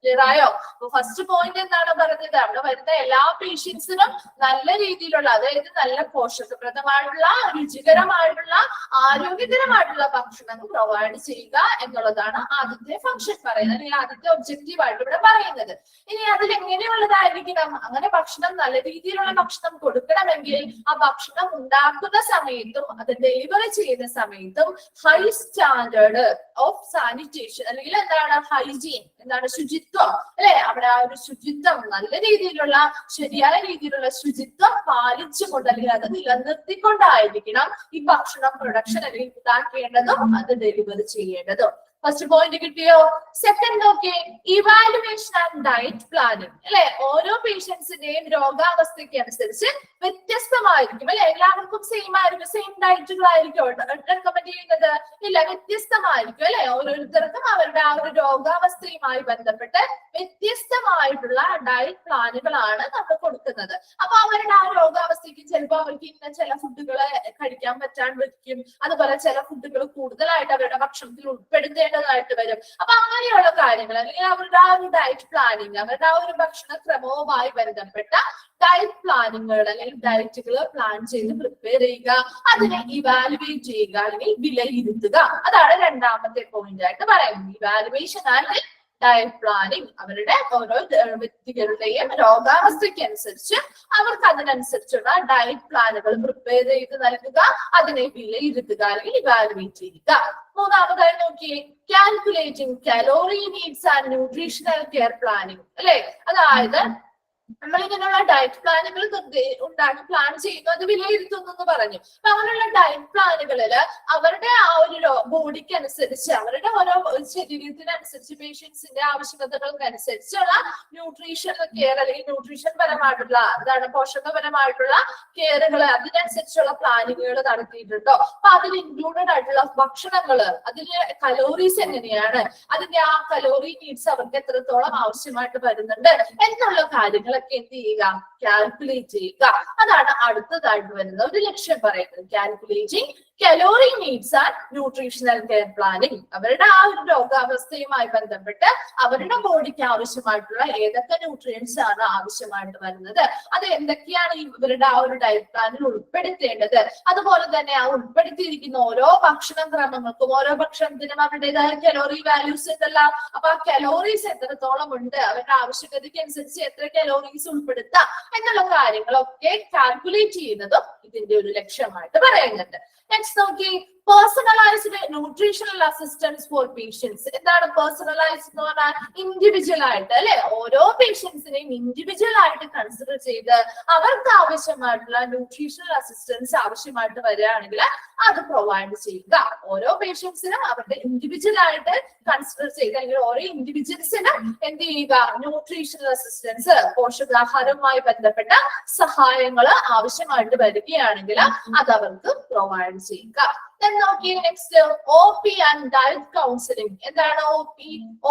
ക്ലിയർ ആയോ? അപ്പൊ ഫസ്റ്റ് പോയിന്റ് എന്താണ് പറഞ്ഞത്? അവിടെ വരുന്ന എല്ലാ പേഷ്യൻസിനും നല്ല രീതിയിലുള്ള, അതായത് നല്ല പോഷകപ്രദമായിട്ടുള്ള, രുചികരമായിട്ടുള്ള, ആരോഗ്യകരമായിട്ടുള്ള ഭക്ഷണം പ്രൊവൈഡ് ചെയ്യുക എന്നുള്ളതാണ് ആദ്യത്തെ ഫംഗ്ഷൻ പറയുന്നത്, അല്ലെങ്കിൽ ആദ്യത്തെ ഒബ്ജക്റ്റീവ് ആയിട്ട് ഇവിടെ പറയുന്നത്. ഇനി അതിൽ എങ്ങനെയുള്ളതായിരിക്കണം? അങ്ങനെ ഭക്ഷണം, നല്ല രീതിയിലുള്ള ഭക്ഷണം കൊടുക്കണമെങ്കിൽ ആ ഭക്ഷണം ഉണ്ടാക്കുന്ന സമയത്തും അത് ഡെലിവറി ചെയ്യുന്ന സമയത്തും ഹൈ സ്റ്റാൻഡേർഡ് ഓഫ് സാനിറ്റേഷൻ, അല്ലെങ്കിൽ എന്താണ് ഹൈജീൻ, എന്താണ് ശുചിത്വം, അല്ലെ? അവിടെ ആ ഒരു ശുചിത്വം, നല്ല രീതിയിലുള്ള ശരിയായ രീതിയിലുള്ള ശുചിത്വം പാലിച്ചുകൊണ്ട്, അല്ലെങ്കിൽ അത് നിലനിർത്തിക്കൊണ്ടായിരിക്കണം ഈ ഭക്ഷണം പ്രൊഡക്ഷൻ അല്ലെങ്കിൽ ഉണ്ടാക്കേണ്ടതും അത് ഡെലിവറി ചെയ്യേണ്ടതും. ഫസ്റ്റ് പോയിന്റ് കിട്ടിയോ? സെക്കൻഡ് നോക്കി, ഇവാലുവേഷൻ ആൻഡ് ഡയറ്റ് പ്ലാനിങ്, അല്ലെ? ഓരോ പേഷ്യൻസിന്റെയും രോഗാവസ്ഥയ്ക്ക് അനുസരിച്ച് വ്യത്യസ്തമായിരിക്കും, അല്ലെ? എല്ലാവർക്കും സെയിം ആയിരിക്കും, സെയിം ഡയറ്റുകളായിരിക്കും റെക്കമെൻഡ് ചെയ്യുന്നത്? ഇല്ല, വ്യത്യസ്തമായിരിക്കും, അല്ലെ? ഓരോരുത്തർക്കും അവരുടെ ആ ഒരു രോഗാവസ്ഥയുമായി ബന്ധപ്പെട്ട് വ്യത്യസ്തമായിട്ടുള്ള ഡയറ്റ് പ്ലാനുകളാണ് നമ്മൾ കൊടുക്കുന്നത്. അപ്പൊ അവരുടെ ആ രോഗാവസ്ഥയ്ക്ക് ചിലപ്പോൾ അവർക്ക് ഇന്ന ചില ഫുഡുകളെ കഴിക്കാൻ പറ്റാണ്ടിരിക്കും, അതുപോലെ ചില ഫുഡുകൾ കൂടുതലായിട്ട് അവരുടെ ഭക്ഷണത്തിൽ ഉൾപ്പെടുത്തേണ്ടതായിട്ട് വരും. അപ്പൊ അങ്ങനെയുള്ള കാര്യങ്ങൾ, അല്ലെങ്കിൽ അവരുടെ ആ ഒരു ഡയറ്റ് പ്ലാനിങ്, അവരുടെ ആ ഒരു ഭക്ഷണ ക്രമവുമായി ബന്ധപ്പെട്ട ഡയറ്റ് പ്ലാനുകൾ അല്ലെങ്കിൽ ഡയറ്റുകൾ പ്ലാൻ ചെയ്ത് പ്രിപ്പയർ ചെയ്യുക, അതിനെ ഇവാലുവേറ്റ് ചെയ്യുക അല്ലെങ്കിൽ വിലയിരുത്തുക. അതാണ് രണ്ടാമത്തെ പോയിന്റ് ആയിട്ട് പറയുന്നത്. ഇവാലുവേഷൻ ആൻഡ് ഡയറ്റ് പ്ലാനിങ്, അവരുടെ ഓരോ വ്യക്തികളുടെയും രോഗാവസ്ഥയ്ക്ക് അനുസരിച്ച് അവർക്ക് അതിനനുസരിച്ചുള്ള ഡയറ്റ് പ്ലാനുകൾ പ്രിപ്പയർ ചെയ്ത് നൽകുക, അതിനെ വിലയിരുത്തുക അല്ലെങ്കിൽ ഇവാലുവേറ്റ് ചെയ്യുക. മൂന്നാമതായി നോക്കിയേ, calculating calorie needs and nutritional care planning, അല്ലെ? അതായത് നമ്മൾ ഇങ്ങനെയുള്ള ഡയറ്റ് പ്ലാനുകൾ ഉണ്ടാക്കി പ്ലാൻ ചെയ്യുന്നു, അത് വിലയിരുത്തുന്നു എന്ന് പറഞ്ഞു. അപ്പൊ അങ്ങനെയുള്ള ഡയറ്റ് പ്ലാനുകളില് അവരുടെ ആ ഒരു ബോഡിക്ക് അനുസരിച്ച്, അവരുടെ ഓരോ ശരീരത്തിനനുസരിച്ച്, പേഷ്യൻസിന്റെ ആവശ്യകതകൾക്കനുസരിച്ചുള്ള ന്യൂട്രീഷൻ കെയർ അല്ലെങ്കിൽ ന്യൂട്രീഷൻ പരമായിട്ടുള്ള, അതാണ് പോഷകപരമായിട്ടുള്ള കെയറുകൾ, അതിനനുസരിച്ചുള്ള പ്ലാനിങ്ങുകൾ നടത്തിയിട്ടുണ്ടോ? അപ്പൊ അതിൽ ഇൻക്ലൂഡഡ് ആയിട്ടുള്ള ഭക്ഷണങ്ങള്, അതിന് കലോറീസ് എങ്ങനെയാണ്, അതിന്റെ ആ കലോറി നീഡ്സ് അവർക്ക് എത്രത്തോളം ആവശ്യമായിട്ട് വരുന്നുണ്ട് എന്നുള്ള കാര്യങ്ങൾ എന്ത് ചെയ്യുക? കാൽക്കുലേറ്റ് ചെയ്യുക. അതാണ് അടുത്തതായിട്ട് വരുന്ന ഒരു ലക്ഷ്യം പറയുന്നത്. Calculating calorie needs and nutritional care planning, അവരുടെ ആ ഒരു രോഗാവസ്ഥയുമായി ബന്ധപ്പെട്ട് അവരുടെ ബോഡിക്ക് ആവശ്യമായിട്ടുള്ള ഏതൊക്കെ ന്യൂട്രിയൻസ് ആണ് ആവശ്യമായിട്ട് വരുന്നത്, അത് എന്തൊക്കെയാണ് ഇവരുടെ ആ ഒരു ഡയറ്റ് പ്ലാനിൽ ഉൾപ്പെടുത്തേണ്ടത്, അതുപോലെ തന്നെ ആ ഉൾപ്പെടുത്തിയിരിക്കുന്ന ഓരോ ഭക്ഷണ ക്രമങ്ങൾക്കും ഓരോ ഭക്ഷണത്തിനും അവരുടേതായ കലോറി വാല്യൂസ് ഉണ്ടല്ലോ. അപ്പൊ ആ കലോറീസ് എത്രത്തോളം ഉണ്ട്, അവരുടെ ആവശ്യകതയ്ക്ക് അനുസരിച്ച് എത്ര കലോറീസ് ഉൾപ്പെടുത്താം എന്നുള്ള കാര്യങ്ങളൊക്കെ കാൽക്കുലേറ്റ് ചെയ്യുന്നതും ഇതിന്റെ ഒരു ലക്ഷ്യമായിട്ട് പറയുന്നുണ്ട്. നെക്സ്റ്റ് നോക്കി, personalised nutritional assistance for patients. എന്താണ് പേഴ്സണലൈസ്ഡ് എന്ന് പറഞ്ഞാൽ? ഇൻഡിവിജ്വൽ ആയിട്ട്, അല്ലെ? ഓരോ പേഷ്യൻസിനെയും ഇൻഡിവിജ്വൽ ആയിട്ട് കൺസിഡർ ചെയ്ത് അവർക്ക് ആവശ്യമായിട്ടുള്ള ന്യൂട്രീഷണൽ അസിസ്റ്റൻസ് ആവശ്യമായിട്ട് വരികയാണെങ്കിൽ അത് പ്രൊവൈഡ് ചെയ്യുക. ഓരോ പേഷ്യൻസിനും അവരുടെ ഇൻഡിവിജ്വൽ ആയിട്ട് കൺസിഡർ ചെയ്ത്, അല്ലെങ്കിൽ ഓരോ ഇൻഡിവിജ്വൽസിനും എന്ത് ചെയ്യുക? ന്യൂട്രീഷണൽ അസിസ്റ്റൻസ്, പോഷകാഹാരവുമായി ബന്ധപ്പെട്ട സഹായങ്ങൾ ആവശ്യമായിട്ട് വരികയാണെങ്കിൽ അത് അവർക്ക് പ്രൊവൈഡ് ചെയ്യുക. നോക്കി next, OP and diet counselling. എന്താണ് OP?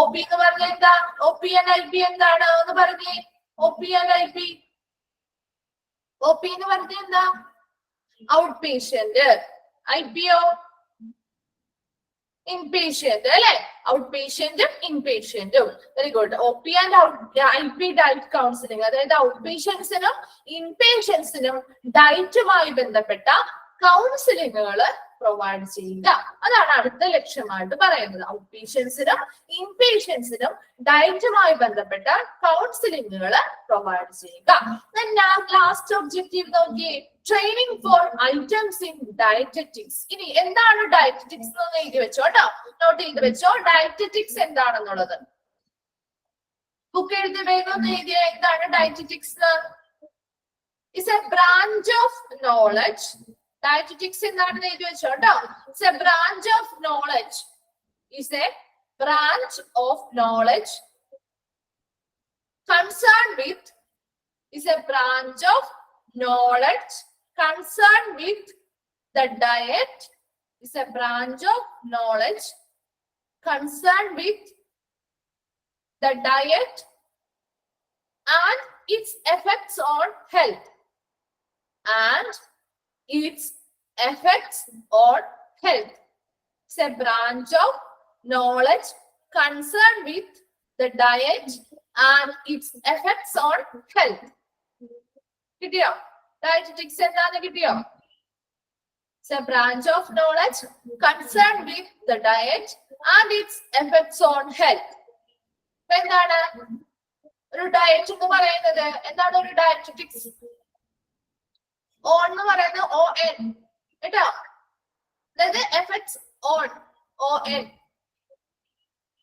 OP എന്ന് പറഞ്ഞാൽ എന്താ? OP ആൻഡ് IP എന്താണ് എന്ന് പറഞ്ഞേ? OP and IP. OP എന്ന് പറഞ്ഞാൽ എന്താ? Out patient. IPO ഇൻപേഷ്യന്റ്, അല്ലെ? ഔട്ട് പേഷ്യന്റും ഇൻപേഷ്യന്റും. Very good. OP and IP diet counselling, അതായത് ഔട്ട് പേഷ്യൻസിനും ഇൻപേഷ്യൻസിനും ഡയറ്റുമായി ബന്ധപ്പെട്ട കൗൺസിലിങ്ങുകൾ പ്രൊവൈഡ് ചെയ്യുക. അതാണ് അടുത്ത ലക്ഷ്യമായിട്ട് പറയുന്നത്. ഔട്ട് പേഷ്യൻസിനും ഇൻപേഷ്യൻസിനും ഡയറ്റുമായി ബന്ധപ്പെട്ട കൗൺസിലിങ്ങുകൾ പ്രൊവൈഡ് ചെയ്യുക. ലാസ്റ്റ് ഒബ്ജക്റ്റീവ് നോക്കി, training for items in dietetics. ഇനി എന്താണ് ഡയറ്ററ്റിക്സ് എന്ന് എഴുതി വെച്ചോ കേട്ടോ, നോട്ട് ചെയ്ത് വെച്ചോ. ഡയറ്ററ്റിക്സ് എന്താണെന്നുള്ളത് ബുക്ക് എഴുതി വേഗം എഴുതിയ. എന്താണ് dietetics? Is A branch of knowledge Dietetics എന്താണെന്ന് എഴുതി വെച്ചോ കേട്ടോ. It's a branch of knowledge. Is a branch of knowledge concerned with is a branch of knowledge concerned with the diet. Is a branch of knowledge concerned with the diet and its effects on health. And its effects on health. It's a branch of knowledge concerned with the diet and its effects on health. കിട്ടിയോ? Dietetics എന്താന്ന് കിട്ടിയോ? It's a branch of knowledge concerned with the diet and its effects on health. എന്താണ് ഒരു diet എന്ന് പറയുന്നത്? എന്താണ് ഒരു dietetics? On എന്ന് പറയുന്നത് ON കേട്ടോ. അതായത് എഫക്ട്സ് ഓൺ ON.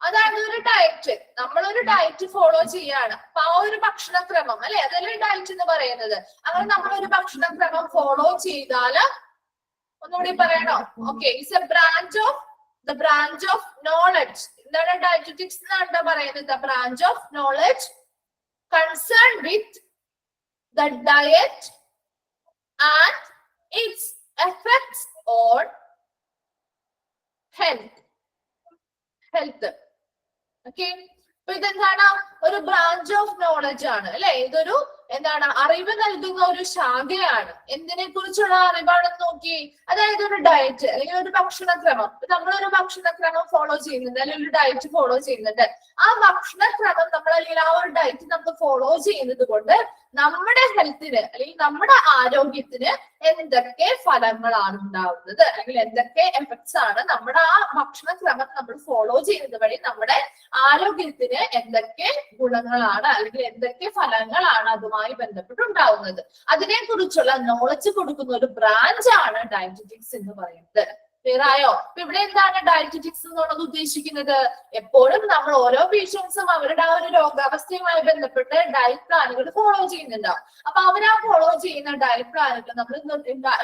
അതാണ് ഒരു ഡയറ്റ്. നമ്മളൊരു ഡയറ്റ് ഫോളോ ചെയ്യാണ്. അപ്പൊ ആ ഒരു ഭക്ഷണക്രമം അല്ലെ, അതല്ലേ ഡയറ്റ് എന്ന് പറയുന്നത്. അങ്ങനെ നമ്മളൊരു ഭക്ഷണക്രമം ഫോളോ ചെയ്താൽ, ഒന്നുകൂടി പറയണോ? Okay, it's A branch of knowledge. എന്താണ് ഡയറ്ററ്റിക്സ് എന്നാണ് പറയുന്നത്? The branch of knowledge concern with the diet and its effects on health. Okay. അപ്പൊ ഇതെന്താണ്? ഒരു ബ്രാഞ്ച് ഓഫ് നോളജ് ആണ് അല്ലെ. ഇതൊരു എന്താണ്? അറിവ് നൽകുന്ന ഒരു ശാഖയാണ്. എന്തിനെ കുറിച്ചുള്ള അറിവാണെന്ന് നോക്കി. അതായത് ഒരു ഡയറ്റ് അല്ലെങ്കിൽ ഒരു ഭക്ഷണക്രമം. നമ്മളൊരു ഭക്ഷണക്രമം ഫോളോ ചെയ്യുന്നുണ്ട്, അല്ലെങ്കിൽ ഒരു ഡയറ്റ് ഫോളോ ചെയ്യുന്നുണ്ട്. ആ ഭക്ഷണക്രമം നമ്മൾ അല്ലെങ്കിൽ ആ ഒരു ഡയറ്റ് നമുക്ക് ഫോളോ ചെയ്യുന്നത് കൊണ്ട് നമ്മുടെ ഹെൽത്തിന് അല്ലെങ്കിൽ നമ്മുടെ ആരോഗ്യത്തിന് എന്തൊക്കെ ഫലങ്ങളാണ് ഉണ്ടാവുന്നത്, അല്ലെങ്കിൽ എന്തൊക്കെ എഫക്ട്സ് ആണ് നമ്മുടെ ആ ഭക്ഷണക്രമം നമ്മൾ ഫോളോ ചെയ്യുന്നത് വഴി നമ്മുടെ ആരോഗ്യത്തിന് എന്തൊക്കെ ഗുണങ്ങളാണ് അല്ലെങ്കിൽ എന്തൊക്കെ ഫലങ്ങളാണ് അതുമായി ബന്ധപ്പെട്ടുണ്ടാവുന്നത്, അതിനെ കുറിച്ചുള്ള നോളജ് കൊടുക്കുന്ന ഒരു ബ്രാഞ്ച് ആണ് ഡയറ്ററ്റിക്സ് എന്ന് പറയുന്നത്. ക്ലിയർ ആയോ? അപ്പൊ ഇവിടെ എന്താണ് ഡയറ്ററ്റിക്സ് എന്നുള്ളത് ഉദ്ദേശിക്കുന്നത്? എപ്പോഴും നമ്മൾ ഓരോ പേഷ്യൻസും അവരുടെ ആ ഒരു രോഗാവസ്ഥയുമായി ബന്ധപ്പെട്ട് ഡയറ്റ് പ്ലാനുകൾ ഫോളോ ചെയ്യുന്നുണ്ടാവും. അപ്പൊ അവർ ആ ഫോളോ ചെയ്യുന്ന ഡയറ്റ് പ്ലാനുകൾ നമ്മൾ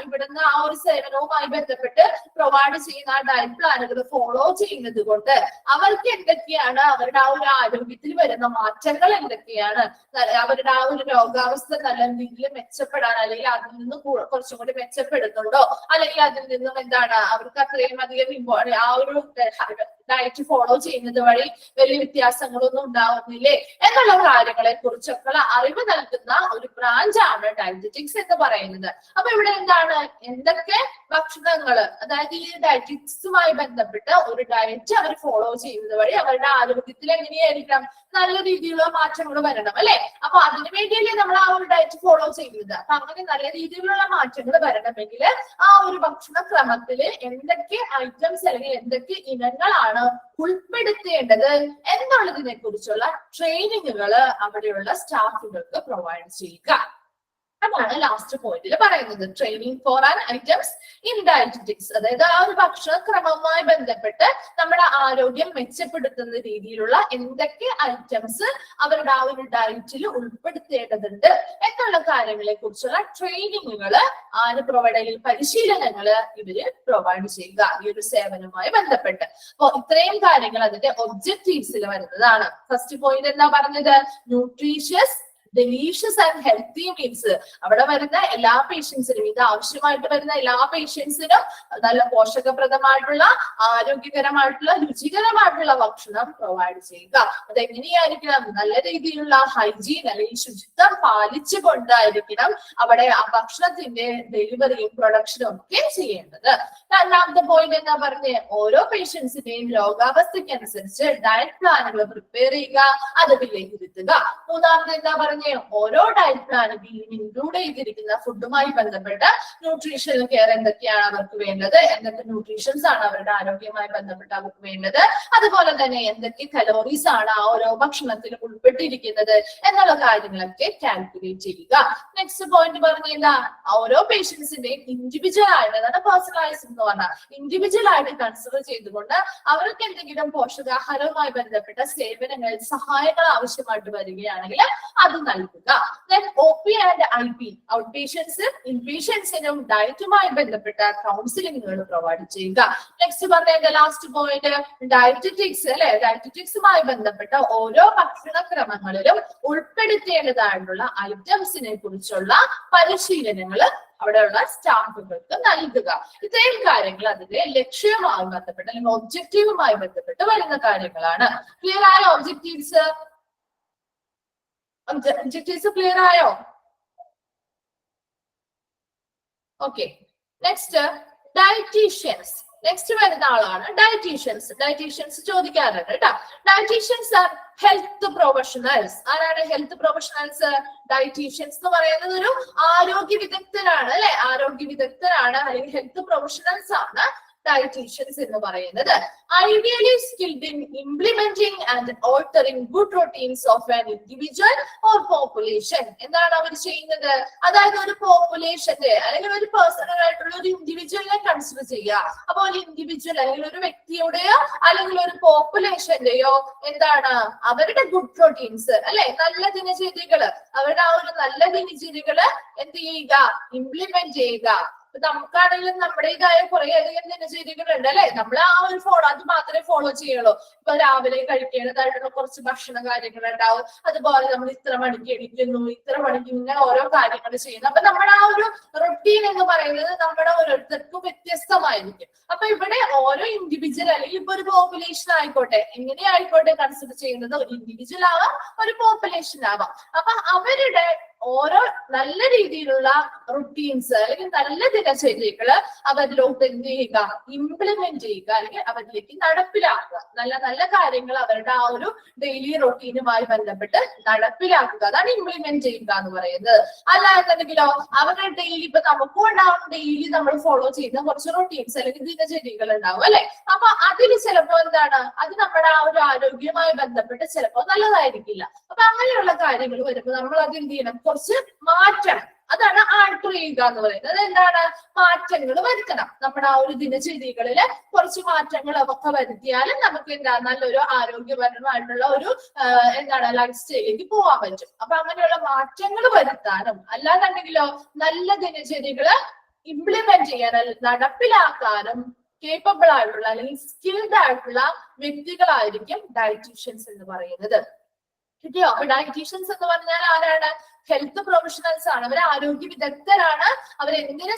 ഇവിടുന്ന് ആ ഒരു സേവനവുമായി ബന്ധപ്പെട്ട് പ്രൊവൈഡ് ചെയ്യുന്ന ആ ഡയറ്റ് പ്ലാനുകൾ ഫോളോ ചെയ്യുന്നത് കൊണ്ട് അവർക്ക് എന്തൊക്കെയാണ്, അവരുടെ ആ ഒരു ആരോഗ്യത്തിൽ വരുന്ന മാറ്റങ്ങൾ എന്തൊക്കെയാണ്, അവരുടെ ആ ഒരു രോഗാവസ്ഥ നല്ല രീതിയിൽ മെച്ചപ്പെടാൻ അല്ലെങ്കിൽ അതിൽ നിന്ന് കുറച്ചും കൂടി മെച്ചപ്പെടുന്നുണ്ടോ, അല്ലെങ്കിൽ അതിൽ നിന്നും എന്താണ് അവർക്ക് അത്രയും അധികം ആ ഒരു ഡയറ്റ് ഫോളോ ചെയ്യുന്നത് വഴി വലിയ വ്യത്യാസങ്ങളൊന്നും ഉണ്ടാവുന്നില്ലേ എന്നുള്ള കാര്യങ്ങളെ കുറിച്ചൊക്കെ അറിവ് നൽകുന്ന ഒരു ബ്രാഞ്ച് ആണ് ഡയറ്ററ്റിക്സ് എന്ന് പറയുന്നത്. അപ്പൊ ഇവിടെ എന്താണ്, എന്തൊക്കെ ഭക്ഷണങ്ങള്, അതായത് ഈ ഡയറ്ററ്റിക്സുമായി ബന്ധപ്പെട്ട് ഒരു ഡയറ്റ് അവർ ഫോളോ ചെയ്യുന്നത് വഴി അവരുടെ ആരോഗ്യത്തിൽ എങ്ങനെയായിരിക്കാം നല്ല രീതിയിലുള്ള മാറ്റങ്ങൾ വരണം അല്ലെ. അപ്പൊ അതിനു വേണ്ടിയല്ലേ നമ്മൾ ആ ഒരു ഡയറ്റ് ഫോളോ ചെയ്യുന്നത്. അപ്പൊ അങ്ങനെ നല്ല രീതിയിലുള്ള മാറ്റങ്ങൾ വരണമെങ്കിൽ ആ ഒരു ഭക്ഷണക്രമത്തിൽ എന്തൊക്കെ ഐറ്റംസ് അല്ലെങ്കിൽ എന്തൊക്കെ ഇനങ്ങളാണ് ഉൾപ്പെടുത്തേണ്ടത് എന്നുള്ളതിനെ കുറിച്ചുള്ള ട്രെയിനിങ്ങുകൾ അവിടെയുള്ള സ്റ്റാഫുകൾക്ക് പ്രൊവൈഡ് ചെയ്യുക. അതാണ് ലാസ്റ്റ് പോയിന്റിൽ പറയുന്നത്. Training for an items in dietetics, അതായത് ആ ഒരു ഭക്ഷണക്രമവുമായി ബന്ധപ്പെട്ട് നമ്മുടെ ആരോഗ്യം മെച്ചപ്പെടുത്തുന്ന രീതിയിലുള്ള എന്തൊക്കെ ഐറ്റംസ് അവരുടെ ആ ഒരു ഡയറ്റിൽ ഉൾപ്പെടുത്തേണ്ടതുണ്ട് എന്നുള്ള കാര്യങ്ങളെ കുറിച്ചുള്ള ട്രെയിനിങ്ങുകൾ ആര് പ്രൊവൈഡ് അല്ലെങ്കിൽ പരിശീലനങ്ങൾ ഇവര് പ്രൊവൈഡ് ചെയ്യുക ഈ ഒരു സേവനവുമായി ബന്ധപ്പെട്ട്. അപ്പൊ ഇത്രയും കാര്യങ്ങൾ അതിന്റെ ഒബ്ജക്റ്റീവ്സിൽ വരുന്നതാണ്. ഫസ്റ്റ് പോയിന്റ് എന്താ പറഞ്ഞത്? Nutritious, delicious and healthy meals. അവിടെ വരുന്ന എല്ലാ പേഷ്യൻസിനും, ഇത് ആവശ്യമായിട്ട് വരുന്ന എല്ലാ പേഷ്യൻസിനും നല്ല പോഷകപ്രദമായിട്ടുള്ള ആരോഗ്യകരമായിട്ടുള്ള രുചികരമായിട്ടുള്ള ഭക്ഷണം പ്രൊവൈഡ് ചെയ്യുക. അതെങ്ങനെയായിരിക്കണം? നല്ല രീതിയിലുള്ള ഹൈജീൻ അല്ലെങ്കിൽ ശുചിത്വം പാലിച്ചുകൊണ്ടായിരിക്കണം അവിടെ ആ ഭക്ഷണത്തിന്റെ ഡെലിവറിയും പ്രൊഡക്ഷനും ഒക്കെ ചെയ്യേണ്ടത്. രണ്ടാമത്തെ പോയിന്റ് എന്താ പറഞ്ഞേ? ഓരോ പേഷ്യൻസിന്റെയും രോഗാവസ്ഥയ്ക്ക് അനുസരിച്ച് ഡയറ്റ് പ്ലാനുകൾ പ്രിപ്പയർ ചെയ്യുക, അത് വിലയിരുത്തുക. മൂന്നാമത് എന്താ പറഞ്ഞ? ഓരോ ഡയറ്റ് പ്ലാനിലും ഇൻക്ലൂഡ് ചെയ്തിരിക്കുന്ന ഫുഡുമായി ബന്ധപ്പെട്ട് ന്യൂട്രീഷണൽ കെയർ എന്തൊക്കെയാണ് അവർക്ക് വേണ്ടത്, എന്തൊക്കെ ന്യൂട്രീഷൻസ് ആണ് അവരുടെ ആരോഗ്യവുമായി ബന്ധപ്പെട്ട് അവർക്ക് വേണ്ടത്, അതുപോലെ തന്നെ എന്തൊക്കെ കലോറീസ് ആണ് ആ ഓരോ ഭക്ഷണത്തിൽ ഉൾപ്പെട്ടിരിക്കുന്നത് എന്നുള്ള കാര്യങ്ങളൊക്കെ കാൽക്കുലേറ്റ് ചെയ്യുക. നെക്സ്റ്റ് പോയിന്റ് പറഞ്ഞാ ഓരോ പേഷ്യൻസിന്റെയും ഇൻഡിവിജ്വൽ ആയിട്ട്, അതാണ് പേഴ്സണലൈസ് എന്ന് പറഞ്ഞാൽ ഇൻഡിവിജ്വൽ ആയിട്ട് കൺസിഡർ ചെയ്തുകൊണ്ട് അവർക്ക് എന്തെങ്കിലും പോഷകാഹാരവുമായി ബന്ധപ്പെട്ട സേവനങ്ങൾ സഹായങ്ങൾ ആവശ്യമായിട്ട് വരികയാണെങ്കിൽ അത് നൽകുക. Then OP and IP, out patients ഇൻപേഷ്യൻസിനും ഡയറ്റുമായി ബന്ധപ്പെട്ട കൗൺസിലിംഗുകൾ പ്രൊവൈഡ് ചെയ്യുക. നെക്സ്റ്റ് പറഞ്ഞ ലാസ്റ്റ് പോയിന്റ് ഡയറ്ററ്റിക്സ് അല്ലെ, ഡയറ്ററ്റിക്സുമായി ബന്ധപ്പെട്ട ഓരോ ഭക്ഷണക്രമങ്ങളിലും ഉൾപ്പെടുത്തേണ്ടതായിട്ടുള്ള ഐറ്റംസിനെ കുറിച്ചുള്ള പരിശീലനങ്ങൾ അവിടെയുള്ള സ്റ്റാഫുകൾക്ക് നൽകുക. ഇത്രയും കാര്യങ്ങൾ അതിന്റെ ലക്ഷ്യവുമായി ബന്ധപ്പെട്ട് അല്ലെങ്കിൽ ഒബ്ജക്റ്റീവുമായി ബന്ധപ്പെട്ട് വരുന്ന കാര്യങ്ങളാണ്. ക്ലിയർ ആയോ? ഒബ്ജക്റ്റീവ്സ് ക്ലിയർ ആയോ? ഓക്കെ. Next dietitians. നെക്സ്റ്റ് വരുന്ന ആളാണ് ഡയറ്റീഷ്യൻസ്. ഡയറ്റീഷ്യൻസ് ചോദിക്കാറുണ്ട് കേട്ടോ. Dietitians are health professionals. ആരാണ് ഹെൽത്ത് പ്രൊഫഷണൽസ്? ഡയറ്റീഷ്യൻസ് എന്ന് പറയുന്നത് ഒരു ആരോഗ്യ വിദഗ്ധരാണ് അല്ലെ, ആരോഗ്യ വിദഗ്ധരാണ് അല്ലെങ്കിൽ ഹെൽത്ത് പ്രൊഫഷണൽസ് ആണ് ഡയറ്റീഷ്യൻസ് എന്ന് പറയുന്നത്. Ideally skilled in implementing and altering good routines of an individual or population. എന്താണ് അവർ ചെയ്യുന്നത്? അതായത് ഒരു പോപ്പുലേഷന്റെ അല്ലെങ്കിൽ ഒരു പേഴ്സണൽ ആയിട്ടുള്ള ഒരു ഇൻഡിവിജ്വലിനെ കൺസിഡർ ചെയ്യുക. അപ്പോൾ ഒരു ഇൻഡിവിജ്വൽ അല്ലെങ്കിൽ ഒരു വ്യക്തിയുടെയോ അല്ലെങ്കിൽ ഒരു പോപ്പുലേഷന്റെയോ എന്താണ് അവരുടെ ഗുഡ് റൂട്ടീൻസ് അല്ലെ, നല്ല ദിനചര്യകള്, അവരുടെ ആ ഒരു നല്ല ദിനചര്യകള് എന്ത് ചെയ്യുക? ഇംപ്ലിമെന്റ് ചെയ്യുക. നമുക്കാണെങ്കിലും നമ്മുടേതായ കുറെ അധികം ദിനചര്യകളുണ്ട് അല്ലെ, നമ്മൾ ആ ഒരു അത് മാത്രമേ ഫോളോ ചെയ്യുള്ളൂ. ഇപ്പൊ രാവിലെ കഴിക്കേണ്ടതായിട്ടുള്ള കുറച്ച് ഭക്ഷണ കാര്യങ്ങൾ ഉണ്ടാവും. അതുപോലെ നമ്മൾ ഇത്ര മണിക്ക് എണീക്കുന്നു, ഇത്ര മണിക്ക് ഇങ്ങനെ ഓരോ കാര്യങ്ങൾ ചെയ്യുന്നു. അപ്പൊ നമ്മുടെ ആ ഒരു റൊട്ടീൻ എന്ന് പറയുന്നത് നമ്മുടെ ഓരോരുത്തർക്കും വ്യത്യസ്തമായിരിക്കും. അപ്പൊ ഇവിടെ ഓരോ ഇൻഡിവിജ്വൽ അല്ലെങ്കിൽ ഇപ്പൊ ഒരു പോപ്പുലേഷൻ ആയിക്കോട്ടെ, എങ്ങനെയായിക്കോട്ടെ കൺസിഡർ ചെയ്യുന്നത്, ഒരു ഇൻഡിവിജ്വൽ ആവാം, ഒരു പോപ്പുലേഷൻ ആവാം. അപ്പൊ അവരുടെ ഓരോ നല്ല രീതിയിലുള്ള റുട്ടീൻസ് അല്ലെങ്കിൽ നല്ല ദിനചര്യകള് അവരിലോട്ട് എന്ത് ചെയ്യുക? ഇംപ്ലിമെന്റ് ചെയ്യുക അല്ലെങ്കിൽ അവരിലേക്ക് നടപ്പിലാക്കുക. നല്ല നല്ല കാര്യങ്ങൾ അവരുടെ ആ ഒരു ഡെയിലി റൊട്ടീനുമായി ബന്ധപ്പെട്ട് നടപ്പിലാക്കുക. അതാണ് ഇംപ്ലിമെന്റ് ചെയ്യുക എന്ന് പറയുന്നത്. അല്ലാന്നുണ്ടെങ്കിലോ അവരുടെ ഡെയിലി ഇപ്പൊ നമുക്കും ഉണ്ടാവും, ഡെയിലി നമ്മൾ ഫോളോ ചെയ്യുന്ന കുറച്ച് റൊട്ടീൻസ് അല്ലെങ്കിൽ ദിനചര്യകൾ ഉണ്ടാവും അല്ലെ. അപ്പൊ അതിൽ ചിലപ്പോ എന്താണ്, അത് നമ്മുടെ ആ ഒരു ആരോഗ്യവുമായി ബന്ധപ്പെട്ട് ചിലപ്പോ നല്ലതായിരിക്കില്ല. അപ്പൊ അങ്ങനെയുള്ള കാര്യങ്ങൾ വരുമ്പോൾ നമ്മൾ അത് എന്ത് ചെയ്യണം? കുറച്ച് മാറ്റണം. അതാണ് ആൾട്ടർ ചെയ്യുക എന്ന് പറയുന്നത്. എന്താണ്? മാറ്റങ്ങൾ വരുത്തണം. നമ്മുടെ ആ ഒരു ദിനചര്യകളില് കുറച്ച് മാറ്റങ്ങൾ ഒക്കെ വരുത്തിയാലും നമുക്ക് എന്താ നല്ലൊരു ആരോഗ്യപരമായിട്ടുള്ള ഒരു എന്താണ് ലൈഫ് സ്റ്റൈലിലേക്ക് പോകാൻ പറ്റും. അപ്പൊ അങ്ങനെയുള്ള മാറ്റങ്ങൾ വരുത്താനും അല്ലാന്നുണ്ടെങ്കിലോ നല്ല ദിനചര്യകള് ഇംപ്ലിമെന്റ് ചെയ്യാൻ നടപ്പിലാക്കാനും കേപ്പബിൾ ആയിട്ടുള്ള അല്ലെങ്കിൽ സ്കിൽഡ് ആയിട്ടുള്ള വ്യക്തികളായിരിക്കും ഡയറ്റീഷ്യൻസ് എന്ന് പറയുന്നത്. കിട്ടിയോ? അപ്പൊ ഡയറ്റീഷ്യൻസ് എന്ന് പറഞ്ഞാൽ ആരാണ്? ഹെൽത്ത് പ്രൊഫഷണൽസ് ആണ്. അവർ ആരോഗ്യ വിദഗ്ധരാണ്. അവർ എന്തിന്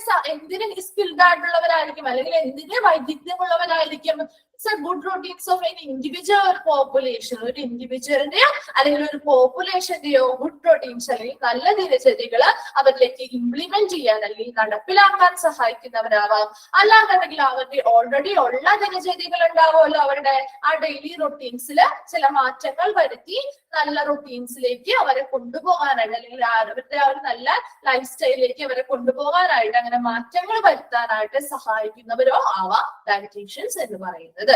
സ്കിൽഡ് ആയിട്ടുള്ളവരായിരിക്കും അല്ലെങ്കിൽ എന്തിന് വൈദഗ്ധ്യമുള്ളവരായിരിക്കും? Good routines of an individual or population. ഒരു ഇൻഡിവിജ്വലിന്റെയോ അല്ലെങ്കിൽ ഒരു പോപ്പുലേഷന്റെയോ ഗുഡ് റൂട്ടീൻസ് അല്ലെങ്കിൽ നല്ല ദിനചര്യകള് അവരിലേക്ക് ഇംപ്ലിമെന്റ് ചെയ്യാൻ അല്ലെങ്കിൽ നടപ്പിലാക്കാൻ സഹായിക്കുന്നവരാവാം. അല്ലാന്നുണ്ടെങ്കിൽ അവരുടെ ഓൾറെഡി ഉള്ള ദിനചര്യകൾ ഉണ്ടാവുമല്ലോ, അവരുടെ ആ ഡെയിലി റൂട്ടീൻസിൽ ചില മാറ്റങ്ങൾ വരുത്തി നല്ല റൂട്ടീൻസിലേക്ക് അവരെ കൊണ്ടുപോകാനായിട്ട് അല്ലെങ്കിൽ അവരുടെ ആ ഒരു നല്ല ലൈഫ് സ്റ്റൈലിലേക്ക് അവരെ കൊണ്ടുപോകാനായിട്ട് അങ്ങനെ മാറ്റങ്ങൾ വരുത്താനായിട്ട് സഹായിക്കുന്നവരോ ആവാം ഡയറ്റീഷ്യൻസ് എന്ന് പറയുന്നത്.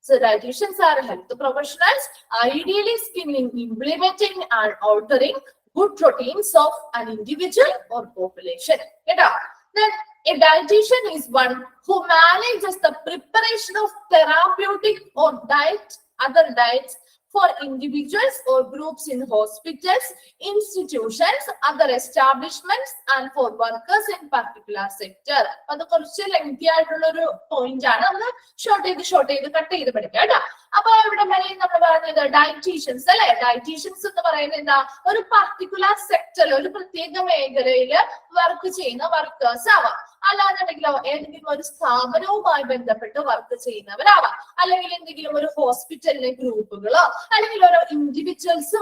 So dietitians are health professionals ideally skilled in implementing and altering good routines of an individual or population. Then a dietitian is one who manages the preparation of therapeutic or other diets for individuals or groups in hospitals, institutions, other establishments, and for workers in particular sector. അത് കുറച്ച് lengthy ആയിട്ടുള്ള ഒരു point ആണ്. നമ്മൾ short ചെയ്ത് cut ചെയ്ത് പഠിക്കാം കേട്ടോ. അപ്പൊ ഇവിടെ നമ്മൾ പറഞ്ഞത് ഡയറ്റീഷ്യൻസ് അല്ലെ. ഡയറ്റീഷ്യൻസ് എന്ന് പറയുന്നത് എന്താ? ഒരു പർട്ടിക്കുലർ സെക്ടറിൽ ഒരു പ്രത്യേക മേഖലയിൽ വർക്ക് ചെയ്യുന്ന വർക്കേഴ്സ് ആവാം. അല്ലാന്നുണ്ടെങ്കിലോ ഏതെങ്കിലും ഒരു സ്ഥാപനവുമായി ബന്ധപ്പെട്ട് വർക്ക് ചെയ്യുന്നവരാവാം. അല്ലെങ്കിൽ എന്തെങ്കിലും ഒരു ഹോസ്പിറ്റലിലെ ഗ്രൂപ്പുകളോ അല്ലെങ്കിൽ ഓരോ ഇൻഡിവിജ്വൽസ്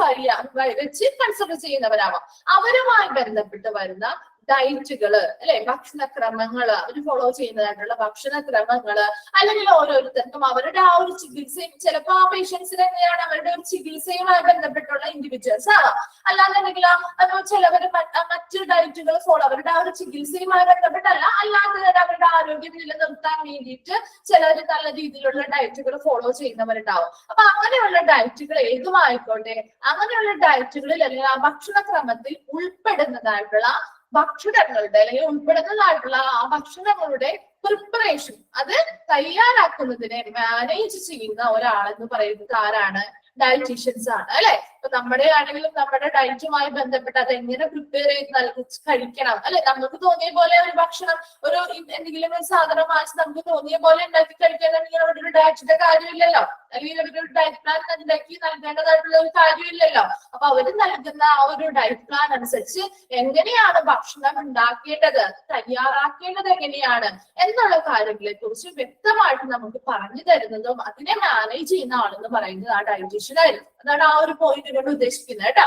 വെച്ച് കൺസിഡർ ചെയ്യുന്നവരാവാം. അവരുമായി ബന്ധപ്പെട്ട് വരുന്ന ഡയറ്റുകള് അല്ലെ, ഭക്ഷണക്രമങ്ങള്, അവർ ഫോളോ ചെയ്യുന്നതായിട്ടുള്ള ഭക്ഷണക്രമങ്ങള്, അല്ലെങ്കിൽ ഓരോരുത്തർക്കും അവരുടെ ആ ഒരു ചികിത്സയും ചിലപ്പോ ആ പേഷ്യൻസിന് എങ്ങനെയാണ് അവരുടെ ഒരു ചികിത്സയുമായി ബന്ധപ്പെട്ടുള്ള ഇൻഡിവിജ്വൽസ് ആവാം. അല്ലാന്നുണ്ടെങ്കിലോ അപ്പോൾ ചിലവര് മറ്റു ഡയറ്റുകൾ ഫോളോ അവരുടെ ആ ഒരു ചികിത്സയുമായി ബന്ധപ്പെട്ടല്ല, അല്ലാതെ അവരുടെ ആരോഗ്യം നിലനിർത്താൻ വേണ്ടിയിട്ട് ചിലർ നല്ല രീതിയിലുള്ള ഡയറ്റുകൾ ഫോളോ ചെയ്യുന്നവരുണ്ടാവും. അപ്പൊ അങ്ങനെയുള്ള ഡയറ്റുകൾ ഏതുമായിക്കോട്ടെ, അങ്ങനെയുള്ള ഡയറ്റുകളിൽ അല്ലെങ്കിൽ ആ ഭക്ഷണക്രമത്തിൽ ഉൾപ്പെടുന്നതായിട്ടുള്ള ഭക്ഷണങ്ങളുടെ അല്ലെങ്കിൽ ഉൾപ്പെടുന്നതായിട്ടുള്ള ആ ഭക്ഷണങ്ങളുടെ പ്രിപ്പറേഷൻ അത് തയ്യാറാക്കുന്നതിനെ മാനേജ് ചെയ്യുന്ന ഒരാളെന്ന് പറയുന്നത് ആരാണ്? ഡയറ്റീഷ്യൻസ് ആണ് അല്ലെ. ഇപ്പൊ നമ്മുടെ ആണെങ്കിലും നമ്മുടെ ഡയറ്റുമായി ബന്ധപ്പെട്ട് അത് എങ്ങനെ പ്രിപ്പയർ ചെയ്ത് കഴിക്കണം അല്ലെ. നമുക്ക് തോന്നിയ പോലെ ഒരു ഭക്ഷണം ഒരു എന്തെങ്കിലും ഒരു സാധനം വാങ്ങിച്ച് നമുക്ക് തോന്നിയ പോലെ ഉണ്ടാക്കി കഴിക്കാന്നുണ്ടെങ്കിൽ അവിടെ ഒരു ഡയറ്റിന്റെ കാര്യമില്ലല്ലോ, അല്ലെങ്കിൽ ഒരു ഡയറ്റ് പ്ലാൻ ഉണ്ടാക്കി നൽകേണ്ടതായിട്ടുള്ള ഒരു കാര്യമില്ലല്ലോ. അപ്പൊ അവര് നൽകുന്ന ആ ഒരു ഡയറ്റ് പ്ലാൻ അനുസരിച്ച് എങ്ങനെയാണ് ഭക്ഷണം ഉണ്ടാക്കേണ്ടത്, തയ്യാറാക്കേണ്ടത് എങ്ങനെയാണ് എന്നുള്ള കാര്യങ്ങളെ കുറിച്ച് വ്യക്തമായിട്ട് നമുക്ക് പറഞ്ഞു തരുന്നതും അതിനെ മാനേജ് ചെയ്യുന്ന ആളെന്ന് പറയുന്നത് ആ ഡയറ്റീഷ്യൻ ആയിരിക്കും. അതാണ് ആ ഒരു പോയിന്റ് കൊണ്ട് ഉദ്ദേശിക്കുന്നത് കേട്ടോ.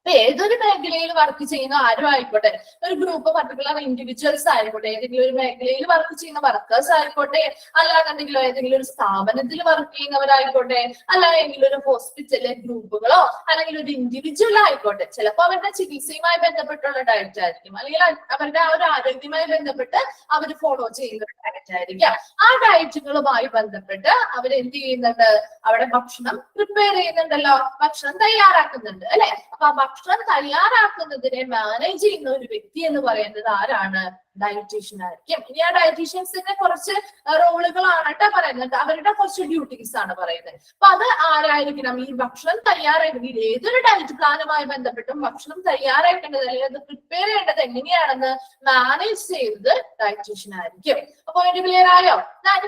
ഏതൊരു മേഖലയിൽ വർക്ക് ചെയ്യുന്ന ആരും ആയിക്കോട്ടെ, ഒരു ഗ്രൂപ്പ് പർട്ടിക്കുലർ ഇൻഡിവിജ്വൽസ് ആയിക്കോട്ടെ, ഏതെങ്കിലും ഒരു മേഖലയിൽ വർക്ക് ചെയ്യുന്ന വർക്കേഴ്സ് ആയിക്കോട്ടെ, അല്ലാന്നുണ്ടെങ്കിലോ ഏതെങ്കിലും ഒരു സ്ഥാപനത്തിൽ വർക്ക് ചെയ്യുന്നവരായിക്കോട്ടെ, അല്ലായെങ്കിലും ഒരു ഹോസ്പിറ്റലിലെ ഗ്രൂപ്പുകളോ അല്ലെങ്കിൽ ഒരു ഇൻഡിവിജ്വൽ ആയിക്കോട്ടെ, ചിലപ്പോൾ അവരുടെ ചികിത്സയുമായി ബന്ധപ്പെട്ടുള്ള ഡയറ്റ് ആയിരിക്കും, അല്ലെങ്കിൽ അവരുടെ ആ ഒരു ആരോഗ്യവുമായി ബന്ധപ്പെട്ട് അവർ ഫോളോ ചെയ്യുന്ന ഡയറ്റ് ആയിരിക്കാം. ആ ഡയറ്റുകളുമായി ബന്ധപ്പെട്ട് അവർ എന്ത് ചെയ്യുന്നുണ്ട്, അവിടെ ഭക്ഷണം പ്രിപ്പയർ ചെയ്യുന്നുണ്ടല്ലോ, ഭക്ഷണം തയ്യാറാക്കുന്നുണ്ട് അല്ലെ. അപ്പൊ ആ ഭക്ഷണം തയ്യാറാക്കുന്നതിനെ മാനേജ് ചെയ്യുന്ന ഒരു വ്യക്തി എന്ന് പറയുന്നത് ആരാണ്, ഡയറ്റീഷ്യൻ ആയിരിക്കും. ഇനി ആ ഡയറ്റീഷ്യൻസിന്റെ കുറച്ച് റോളുകളാണ് കേട്ടോ പറയുന്നത്, അവരുടെ കുറച്ച് ഡ്യൂട്ടീസ് ആണ് പറയുന്നത്. അപ്പൊ അത് ആരായിരിക്കണം, ഈ ഭക്ഷണം തയ്യാറാക്കുന്നത് ഏതൊരു ഡയറ്റ് പ്ലാനുമായി ബന്ധപ്പെട്ടും ഭക്ഷണം തയ്യാറാക്കേണ്ടത് അല്ലെങ്കിൽ അത് പ്രിപ്പയർ ചെയ്യേണ്ടത് എങ്ങനെയാണെന്ന് മാനേജ് ചെയ്യുന്നത് ഡയറ്റീഷ്യൻ ആയിരിക്കും. അപ്പൊ ഇത് ക്ലിയർ ആയോ?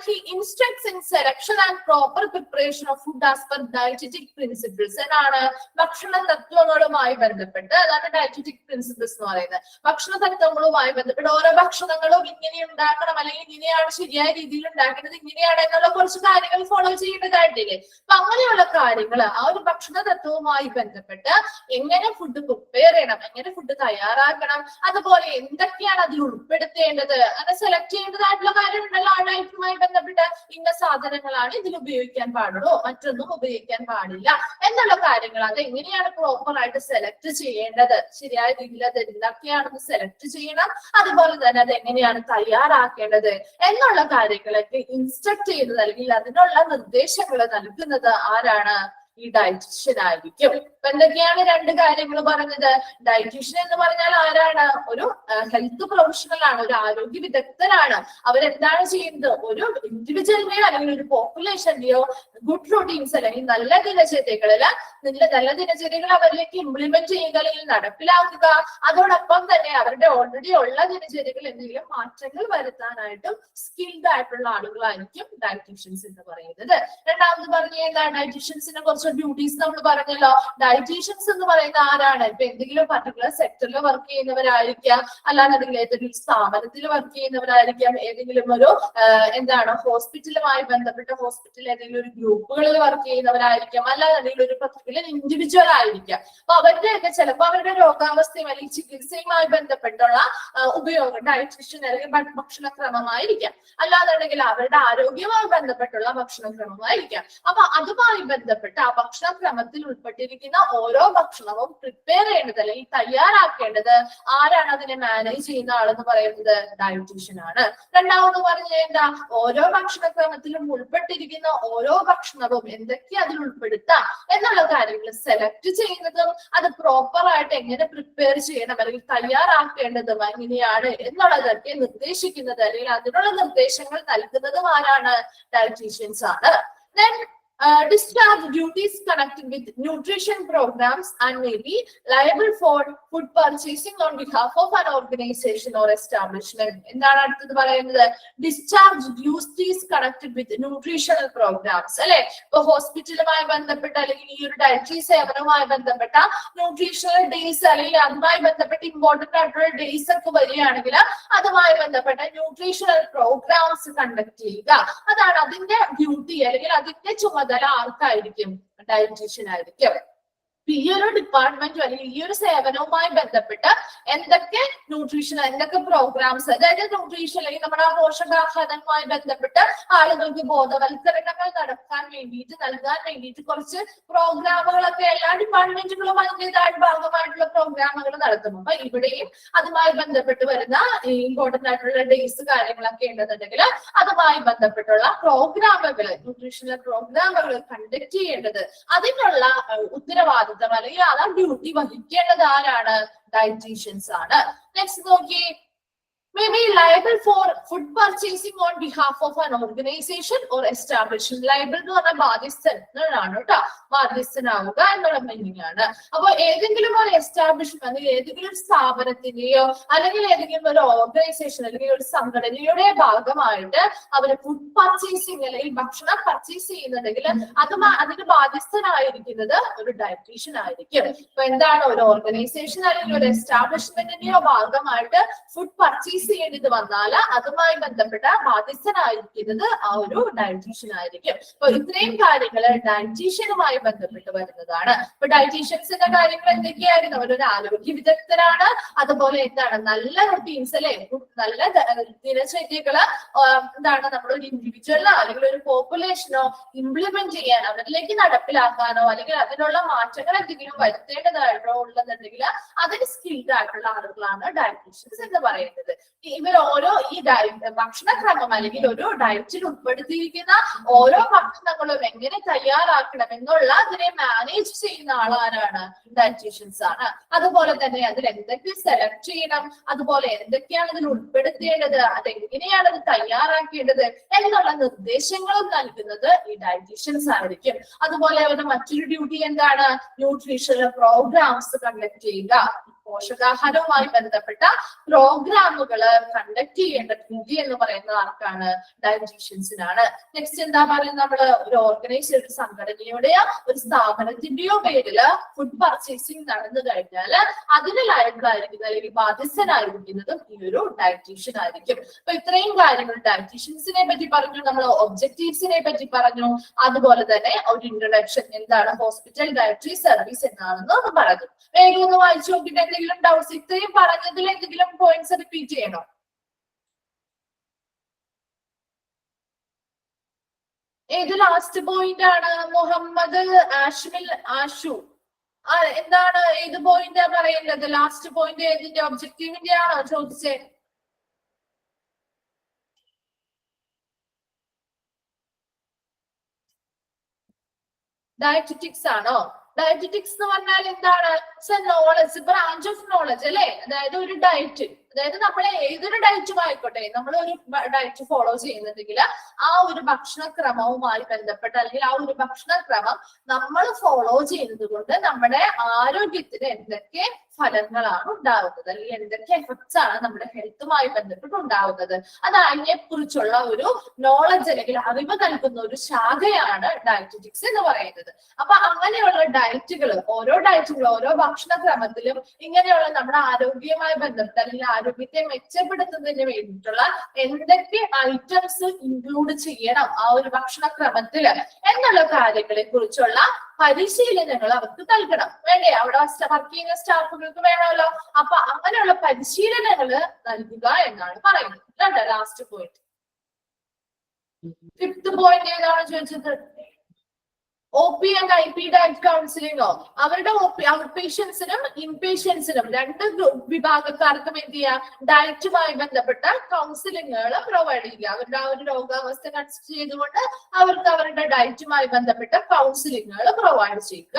He instructs in selection and proper preparation of food as per dietetic principles. എന്നാണ് ഭക്ഷണ തത്വങ്ങളുമായി ബന്ധപ്പെട്ട്, അതാണ് ഡയറ്ററ്റിക് പ്രിൻസിപ്പിൾസ് എന്ന് പറയുന്നത്. ഭക്ഷണ തത്വങ്ങളുമായി ബന്ധപ്പെട്ട് ഓരോ ഭക്ഷണങ്ങളും ഇങ്ങനെ ഉണ്ടാക്കണം, അല്ലെങ്കിൽ ഇങ്ങനെയാണ് ശരിയായ രീതിയിൽ ഉണ്ടാക്കേണ്ടത്, ഇങ്ങനെയാണ് എന്നുള്ള കുറച്ച് കാര്യങ്ങൾ ഫോളോ ചെയ്യേണ്ടതായിട്ടില്ലേ. അപ്പൊ അങ്ങനെയുള്ള കാര്യങ്ങൾ ആ ഒരു ഭക്ഷണ തത്വവുമായി ബന്ധപ്പെട്ട് എങ്ങനെ ഫുഡ് പ്രിപ്പയർ ചെയ്യണം, എങ്ങനെ ഫുഡ് തയ്യാറാക്കണം, അതുപോലെ എന്തൊക്കെയാണ് അതിൽ ഉൾപ്പെടുത്തേണ്ടത്, അങ്ങനെ സെലക്ട് ചെയ്യേണ്ടതായിട്ടുള്ള കാര്യമുണ്ടല്ലോ. ആ ഡയറ്റുമായി ബന്ധപ്പെട്ട് ഇന്ന സാധനങ്ങളാണ് ഇതിൽ ഉപയോഗിക്കാൻ പാടുള്ളൂ, മറ്റൊന്നും ഉപയോഗിക്കാൻ പാടില്ല എന്നുള്ള കാര്യങ്ങൾ അത് എങ്ങനെയാണ് പ്രോപ്പർ ആയിട്ട് സെലക്ട് ചെയ്യേണ്ടത്, ശരിയായ രീതിയിൽ അത് എന്തൊക്കെയാണെന്ന് സെലക്ട് ചെയ്യണം, അതുപോലെ തന്നെ അത് എങ്ങനെയാണ് തയ്യാറാക്കേണ്ടത് എന്നുള്ള കാര്യങ്ങളൊക്കെ ഇൻസ്ട്രക്ട് ചെയ്യുന്നത് അല്ലെങ്കിൽ അതിനുള്ള നിർദ്ദേശങ്ങൾ നൽകുന്നത് ആരാണ്, ഈ ഡയറ്റീഷ്യൻ ആയിരിക്കും. ഇപ്പൊ എന്തൊക്കെയാണ് രണ്ട് കാര്യങ്ങൾ പറഞ്ഞത്? ഡയറ്റീഷ്യൻ എന്ന് പറഞ്ഞാൽ ആരാണ്, ഒരു ഹെൽത്ത് പ്രൊഫഷണൽ ആണ്, ഒരു ആരോഗ്യ വിദഗ്ധനാണ്. അവരെന്താണ് ചെയ്യുന്നത്, ഒരു ഇൻഡിവിജ്വലിനെയോ അല്ലെങ്കിൽ ഒരു പോപ്പുലേഷന്റെയോ ഗുഡ് റൂട്ടീൻസ് അല്ലെങ്കിൽ നല്ല ദിനചര്യകൾ അവരിലേക്ക് ഇംപ്ലിമെന്റ് ചെയ്യുക അല്ലെങ്കിൽ നടപ്പിലാക്കുക, അതോടൊപ്പം തന്നെ അവരുടെ ഓൾറെഡി ഉള്ള ദിനചര്യകൾ എന്തെങ്കിലും മാറ്റങ്ങൾ വരുത്താനായിട്ടും സ്കിൽഡ് ആയിട്ടുള്ള ആളുകളായിരിക്കും ഡയറ്റീഷ്യൻസ് എന്ന് പറയുന്നത്. രണ്ടാമത് പറഞ്ഞ എന്താ, ഡയറ്റീഷ്യൻസിനെ കുറച്ച് ഡ്യൂട്ടീസ് നമ്മൾ പറഞ്ഞല്ലോ. ഡയറ്റീഷ്യൻസ് എന്ന് പറയുന്ന ആരാണ്, ഇപ്പൊ എന്തെങ്കിലും പർട്ടിക്കുലർ സെക്ടറിൽ വർക്ക് ചെയ്യുന്നവരായിരിക്കാം, അല്ലാന്നുണ്ടെങ്കിൽ ഏതെങ്കിലും സ്ഥാപനത്തിൽ വർക്ക് ചെയ്യുന്നവരായിരിക്കാം, ഏതെങ്കിലും ഒരു ഹോസ്പിറ്റലുമായി ബന്ധപ്പെട്ട ഹോസ്പിറ്റലിൽ ഏതെങ്കിലും ഒരു ഗ്രൂപ്പുകളിൽ വർക്ക് ചെയ്യുന്നവരായിരിക്കാം, അല്ലാന്നുണ്ടെങ്കിൽ ഒരു പർട്ടിക്കുലർ ഇൻഡിവിജ്വൽ ആയിരിക്കാം. അപ്പൊ അവരുടെയൊക്കെ ചിലപ്പോൾ അവരുടെ രോഗാവസ്ഥയും അല്ലെങ്കിൽ ചികിത്സയുമായി ബന്ധപ്പെട്ടുള്ള ഉപയോഗം ഡയറ്റീഷ്യൻ അല്ലെങ്കിൽ ഭക്ഷണക്രമമായിരിക്കാം, അല്ലാന്നുണ്ടെങ്കിൽ അവരുടെ ആരോഗ്യവുമായി ബന്ധപ്പെട്ടുള്ള ഭക്ഷണക്രമമായിരിക്കാം. അപ്പൊ അതുമായി ബന്ധപ്പെട്ട് ആ ഭക്ഷണക്രമത്തിൽ ഉൾപ്പെട്ടിരിക്കുന്ന ഓരോ ഭക്ഷണവും പ്രിപ്പയർ ചെയ്യേണ്ടത് അല്ലെങ്കിൽ തയ്യാറാക്കേണ്ടത് ആരാണ്, അതിനെ മാനേജ് ചെയ്യുന്ന ആളെന്ന് പറയുന്നത് ഡയറ്റീഷ്യൻ ആണ്. രണ്ടാമത് പറഞ്ഞ എന്താ, ഓരോ ഭക്ഷണക്രമത്തിലും ഉൾപ്പെട്ടിരിക്കുന്ന ഓരോ ഭക്ഷണവും എന്തൊക്കെ അതിൽ ഉൾപ്പെടുത്താം എന്നുള്ള കാര്യങ്ങൾ സെലക്ട് ചെയ്യുന്നതും അത് പ്രോപ്പർ ആയിട്ട് എങ്ങനെ പ്രിപ്പയർ ചെയ്യണം അല്ലെങ്കിൽ തയ്യാറാക്കേണ്ടതും എങ്ങനെയാണ് എന്നുള്ളതൊക്കെ നിർദ്ദേശിക്കുന്നത് അല്ലെങ്കിൽ അതിനുള്ള നിർദ്ദേശങ്ങൾ നൽകുന്നതും ആരാണ്, ഡയറ്റീഷ്യൻസ് ആണ്. Then discharge duties connected with nutrition programs and may be liable for food purchasing on behalf of an organization or establishment. എന്താണ് അടുത്തത് പറയുന്നത്, discharge duties connected with nutritional programmes അല്ലെ. ഇപ്പൊ ഹോസ്പിറ്റലുമായി ബന്ധപ്പെട്ട അല്ലെങ്കിൽ ഈ ഒരു ഡയറ്ററി സേവനവുമായി ബന്ധപ്പെട്ട ന്യൂട്രീഷണൽ ഡേയ്സ് അല്ലെങ്കിൽ അതുമായി ബന്ധപ്പെട്ട ഇമ്പോർട്ടന്റ് ആയിട്ടുള്ള ഡേയ്സ് ഒക്കെ വരികയാണെങ്കിൽ അതുമായി ബന്ധപ്പെട്ട ന്യൂട്രീഷണൽ പ്രോഗ്രാംസ് കണ്ടക്ട് ചെയ്യുക, അതാണ് അതിന്റെ ഡ്യൂട്ടി അല്ലെങ്കിൽ അതിന്റെ ചുമതല ആർക്കായിരിക്കും, ഡയറ്റീഷ്യൻ ആയിരിക്കും. ഈ ഒരു ഡിപ്പാർട്ട്മെന്റും അല്ലെങ്കിൽ ഈ ഒരു സേവനവുമായി ബന്ധപ്പെട്ട് എന്തൊക്കെ എന്തൊക്കെ പ്രോഗ്രാംസ്, അതായത് ന്യൂട്രീഷൻ അല്ലെങ്കിൽ നമ്മുടെ പോഷകാഹാരവുമായി ബന്ധപ്പെട്ട് ആളുകൾക്ക് ബോധവൽക്കരണങ്ങൾ നൽകാൻ വേണ്ടിയിട്ട് കുറച്ച് പ്രോഗ്രാമുകളൊക്കെ എല്ലാ ഡിപ്പാർട്ട്മെന്റുകളും അതിൻ്റെതായിട്ട് ഭാഗമായിട്ടുള്ള പ്രോഗ്രാമുകൾ നടത്തും. അപ്പൊ ഇവിടെയും അതുമായി ബന്ധപ്പെട്ട് വരുന്ന ഇമ്പോർട്ടന്റ് ആയിട്ടുള്ള ഡേയ്സ് കാര്യങ്ങളൊക്കെ ഉണ്ടെന്നുണ്ടെങ്കിൽ അതുമായി ബന്ധപ്പെട്ടുള്ള പ്രോഗ്രാമുകൾ, ന്യൂട്രീഷണൽ പ്രോഗ്രാമുകൾ കണ്ടക്ട് ചെയ്യേണ്ടത് അതിനുള്ള ഉത്തരവാദിത്വം അല്ലെങ്കിൽ ആ ഡ്യൂട്ടി വഹിക്കേണ്ടത് ആരാണ്, ഡയറ്റീഷ്യൻസ് ആണ്. നെക്സ്റ്റ് നോക്കി, may be liable for food purchasing on behalf of an organization or establishment. Liable എന്ന് പറഞ്ഞാൽ ബാധ്യസ്ഥനാണ് കേട്ടോ, ബാധ്യസ്ഥനാവുക എന്നുള്ള മീനിങ് ആണ്. അപ്പൊ ഏതെങ്കിലും ഒരു എസ്റ്റാബ്ലിഷ്മെന്റ് അല്ലെങ്കിൽ ഏതെങ്കിലും ഒരു സ്ഥാപനത്തിന്റെയോ അല്ലെങ്കിൽ ഏതെങ്കിലും ഒരു ഓർഗനൈസേഷൻ അല്ലെങ്കിൽ ഒരു സംഘടനയുടെ ഭാഗമായിട്ട് അവര് ഫുഡ് പർച്ചേസിങ് അല്ലെങ്കിൽ ഭക്ഷണം പർച്ചേസ് ചെയ്യുന്നുണ്ടെങ്കിൽ അതിന് ബാധ്യസ്ഥനായിരിക്കുന്നത് ഒരു ഡയറ്റീഷ്യൻ ആയിരിക്കും. ഇപ്പൊ എന്താണ് ഒരു ഓർഗനൈസേഷൻ അല്ലെങ്കിൽ ഒരു എസ്റ്റാബ്ലിഷ്മെന്റിന്റെയോ ഭാഗമായിട്ട് ഫുഡ് പർച്ചേസ് ചെയ്യേണ്ടത് വന്നാൽ അതുമായി ബന്ധപ്പെട്ട ബാധ്യസ്ഥനായിരിക്കുന്നത് ആ ഒരു ഡയറ്റീഷ്യൻ ആയിരിക്കും. അപ്പൊ ഇത്രയും കാര്യങ്ങൾ ഡയറ്റീഷ്യനുമായി ബന്ധപ്പെട്ട് വരുന്നതാണ്. ഇപ്പൊ ഡയറ്റീഷ്യൻസിന്റെ കാര്യങ്ങൾ എന്തൊക്കെയായിരുന്നു? അവരൊരു ആരോഗ്യ വിദഗ്ധരാണ്. അതുപോലെ എന്താണ് നല്ല റൂട്ടീൻസ് അല്ലെ, നല്ല ദിനചര്യകള് എന്താണ് നമ്മളൊരു ഇൻഡിവിജ്വലോ അല്ലെങ്കിൽ ഒരു പോപ്പുലേഷനോ ഇംപ്ലിമെന്റ് ചെയ്യാൻ അവരിലേക്ക് നടപ്പിലാക്കാനോ അല്ലെങ്കിൽ അതിനുള്ള മാറ്റങ്ങൾ എന്തെങ്കിലും വരുത്തേണ്ടതായിട്ടോ ഉള്ളതെന്നുണ്ടെങ്കിൽ അതിന് സ്കിൽഡ് ആയിട്ടുള്ള ആളുകളാണ് ഡയറ്റീഷ്യൻസ് എന്ന് പറയുന്നത്. ഇവർ ഓരോ ഈ ഭക്ഷണക്രമം അല്ലെങ്കിൽ ഒരു ഡയറ്റിൽ ഉൾപ്പെടുത്തിയിരിക്കുന്ന ഓരോ ഭക്ഷണങ്ങളും എങ്ങനെ തയ്യാറാക്കണം എന്നുള്ള അതിനെ മാനേജ് ചെയ്യുന്ന ആളാരാണ്? ഡയറ്റീഷ്യൻസ് ആണ്. അതുപോലെ തന്നെ അതിൽ എന്തൊക്കെ സെലക്ട് ചെയ്യണം, അതുപോലെ എന്തൊക്കെയാണ് ഇതിൽ ഉൾപ്പെടുത്തേണ്ടത്, അതെങ്ങനെയാണ് അത് തയ്യാറാക്കേണ്ടത് എന്നുള്ള നിർദ്ദേശങ്ങളും നൽകുന്നത് ഈ ഡയറ്റീഷ്യൻസ് ആയിരിക്കും. അതുപോലെ അവരുടെ മറ്റൊരു ഡ്യൂട്ടി എന്താണ്? ന്യൂട്രീഷൻ പ്രോഗ്രാംസ് കണ്ടക്ട് ചെയ്യുക. പോഷകാഹാരവുമായി ബന്ധപ്പെട്ട പ്രോഗ്രാമുകൾ കണ്ടക്ട് ചെയ്യേണ്ട ഡ്യൂട്ടി എന്ന് പറയുന്നത് ആർക്കാണ്? ഡയറ്റീഷ്യൻസിനാണ്. നെക്സ്റ്റ് എന്താ പറയുന്നത്? നമ്മള് ഒരു ഓർഗനൈസേഷൻ, ഒരു സംഘടനയുടെയോ ഒരു സ്ഥാപനത്തിന്റെയോ പേരില് ഫുഡ് പർച്ചേസിംഗ് നടന്നു കഴിഞ്ഞാൽ അതിന് ലയബിളായിരിക്കുന്നത് അല്ലെങ്കിൽ ബാധ്യസ്ഥനായിരിക്കുന്നതും ഈ ഒരു ഡയറ്റീഷ്യൻ ആയിരിക്കും. അപ്പൊ ഇത്രയും കാര്യങ്ങൾ ഡയറ്റീഷ്യൻസിനെ പറ്റി പറഞ്ഞു, നമ്മൾ ഒബ്ജക്റ്റീവ്സിനെ പറ്റി പറഞ്ഞു, അതുപോലെ തന്നെ ഒരു ഇൻട്രൊഡക്ഷൻ എന്താണ് ഹോസ്പിറ്റൽ ഡയറ്ററി സർവീസ് എന്നാണെന്ന് ഒന്ന് പറഞ്ഞു. വേഗം ഒന്ന് വായിച്ചു നോക്കിയിട്ട് എന്തെങ്കിലും ഡൗട്ട്സ്, ഇത്രയും പറഞ്ഞതിൽ എന്തെങ്കിലും പോയിന്റ്സ് റിപ്പീറ്റ് ചെയ്യണോ? ഏത് ലാസ്റ്റ് പോയിന്റ് ആണ്? മുഹമ്മദ് ആഷു എന്താണ് ഏത് പോയിന്റ് പറയുന്നത്? ലാസ്റ്റ് പോയിന്റ് ഏതിന്റെ? ഒബ്ജക്റ്റീവിന്റെ ആണോ ചോദിച്ചേ? ഡയറ്ററ്റിക്സ് ആണോ? ഡയറ്ററ്റിക്സ് എന്ന് പറഞ്ഞാൽ എന്താണ്? നോളജ്, ബ്രാഞ്ച് ഓഫ് നോളജ് അല്ലെ. അതായത് ഒരു ഡയറ്റ്, അതായത് നമ്മളെ ഏതൊരു ഡയറ്റും ആയിക്കോട്ടെ, നമ്മൾ ഒരു ഡയറ്റ് ഫോളോ ചെയ്യുന്നുണ്ടെങ്കിൽ ആ ഒരു ഭക്ഷണക്രമവുമായി ബന്ധപ്പെട്ട് അല്ലെങ്കിൽ ആ ഒരു ഭക്ഷണക്രമം നമ്മൾ ഫോളോ ചെയ്യുന്നത് കൊണ്ട് നമ്മുടെ ആരോഗ്യത്തിന് എന്തൊക്കെ ഫലങ്ങളാണ് ഉണ്ടാവുന്നത് അല്ലെങ്കിൽ എന്തൊക്കെ എഫക്ട്സ് ആണ് നമ്മുടെ ഹെൽത്തുമായി ബന്ധപ്പെട്ട് ഉണ്ടാവുന്നത്, അത് അതിനെ കുറിച്ചുള്ള ഒരു നോളജ് അല്ലെങ്കിൽ അറിവ് നൽകുന്ന ഒരു ശാഖയാണ് ഡയറ്ററ്റിക്സ് എന്ന് പറയുന്നത്. അപ്പൊ അങ്ങനെയുള്ള ഡയറ്റുകൾ, ഓരോ ഡയറ്റുകളും ഓരോ ഭക്ഷണക്രമത്തിലും ഇങ്ങനെയുള്ള നമ്മുടെ ആരോഗ്യവുമായി ബന്ധപ്പെട്ട് അല്ലെങ്കിൽ ആരോഗ്യത്തെ മെച്ചപ്പെടുത്തുന്നതിന് വേണ്ടിയിട്ടുള്ള എന്തൊക്കെ ഐറ്റംസ് ഇൻക്ലൂഡ് ചെയ്യണം ആ ഒരു ഭക്ഷണക്രമത്തില് എന്നുള്ള കാര്യങ്ങളെ കുറിച്ചുള്ള പരിശീലനങ്ങൾ അവർക്ക് നൽകണം. വേണ്ടേ? അവിടെ വർക്ക് ചെയ്യുന്ന സ്റ്റാഫുകൾക്ക് വേണമല്ലോ. അപ്പൊ അങ്ങനെയുള്ള പരിശീലനങ്ങൾ നൽകുക എന്നാണ് പറയുന്നത്. കേട്ടോ ലാസ്റ്റ് പോയിന്റ്. ഫിഫ്ത് പോയിന്റ് ഏതാണ് ചോദിച്ചത്? OP ആൻഡ് IP ഡയറ്റ് കൗൺസിലിംഗോ? അവരുടെ ഔട്ട് പേഷ്യൻസിനും ഇൻപേഷ്യൻസിനും രണ്ട് വിഭാഗക്കാർക്കും എന്ത് ചെയ്യാം? ഡയറ്റുമായി ബന്ധപ്പെട്ട കൗൺസിലിങ്ങുകൾ പ്രൊവൈഡ് ചെയ്യുക. അവരുടെ ആ ഒരു രോഗാവസ്ഥ കൺസിഡർ ചെയ്തുകൊണ്ട് അവർക്ക് അവരുടെ ഡയറ്റുമായി ബന്ധപ്പെട്ട കൗൺസിലിങ്ങുകൾ പ്രൊവൈഡ് ചെയ്യുക.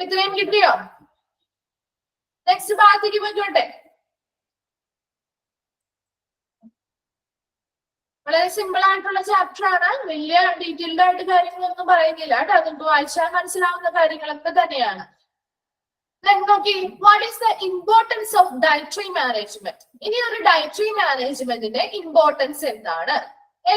ഇത്രയും കിട്ടിയോ? നെക്സ്റ്റ് ഭാഗത്തേക്ക് പോയിക്കോട്ടെ. വളരെ സിമ്പിൾ ആയിട്ടുള്ള ചാപ്റ്റർ ആണ്. വലിയ ഡീറ്റെയിൽഡ് ആയിട്ട് കാര്യങ്ങളൊന്നും പറയുന്നില്ല കേട്ടോ. നിങ്ങൾക്ക് വായിച്ചാൽ മനസ്സിലാവുന്ന കാര്യങ്ങളൊക്കെ തന്നെയാണ്. നോക്കി, what is the importance of dietary management? ഇനി ഒരു ഡയറ്ററി മാനേജ്മെന്റിന്റെ ഇമ്പോർട്ടൻസ് എന്താണ്? A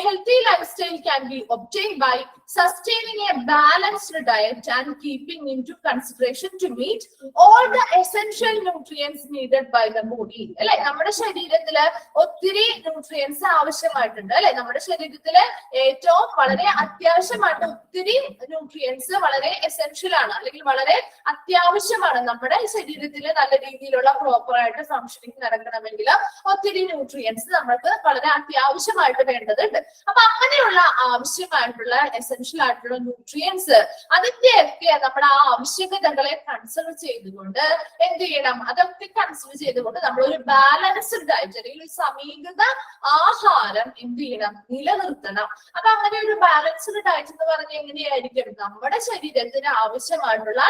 healthy lifestyle can be obtained by sustaining a balanced diet and keeping into consideration to meet all the essential nutrients needed by the body. അല്ലെ, നമ്മുടെ ശരീരത്തില് ഒത്തിരി nutrients ആവശ്യമായിട്ടുണ്ട് അല്ലെ. നമ്മുടെ ശരീരത്തില് ഏറ്റവും വളരെ അത്യാവശ്യമായിട്ട് ഒത്തിരി ന്യൂട്രിയൻസ് വളരെ എസെൻഷ്യൽ ആണ് അല്ലെങ്കിൽ വളരെ അത്യാവശ്യമാണ്. നമ്മുടെ ശരീരത്തിൽ നല്ല രീതിയിലുള്ള പ്രോപ്പർ ആയിട്ട് ഫംഗ്ഷനിങ് നടക്കണമെങ്കിൽ ഒത്തിരി ന്യൂട്രിയൻസ് നമ്മൾക്ക് വളരെ അത്യാവശ്യമായിട്ട് നിർബന്ധമായിട്ട് വേണ്ടതുണ്ട്. അപ്പൊ അങ്ങനെയുള്ള ആവശ്യമായിട്ടുള്ള എസെൻഷ്യൽ ആയിട്ടുള്ള ന്യൂട്രിയൻസ് അതിന്റെയൊക്കെ നമ്മുടെ ആ ആവശ്യകതകളെ കൺസിഡർ ചെയ്തുകൊണ്ട് എന്ത് ചെയ്യണം, അതൊക്കെ കൺസിഡർ ചെയ്തുകൊണ്ട് നമ്മൾ ഒരു ബാലൻസ്ഡ് ഡയറ്റ് അല്ലെങ്കിൽ ഒരു സമീകൃത ആഹാരം എന്ത് ചെയ്യണം, നിലനിർത്തണം. അപ്പൊ അങ്ങനെ ഒരു ബാലൻസ്ഡ് ഡയറ്റ് എന്ന് പറഞ്ഞാൽ എങ്ങനെയായിരിക്കും, നമ്മുടെ ശരീരത്തിന് ആവശ്യമായിട്ടുള്ള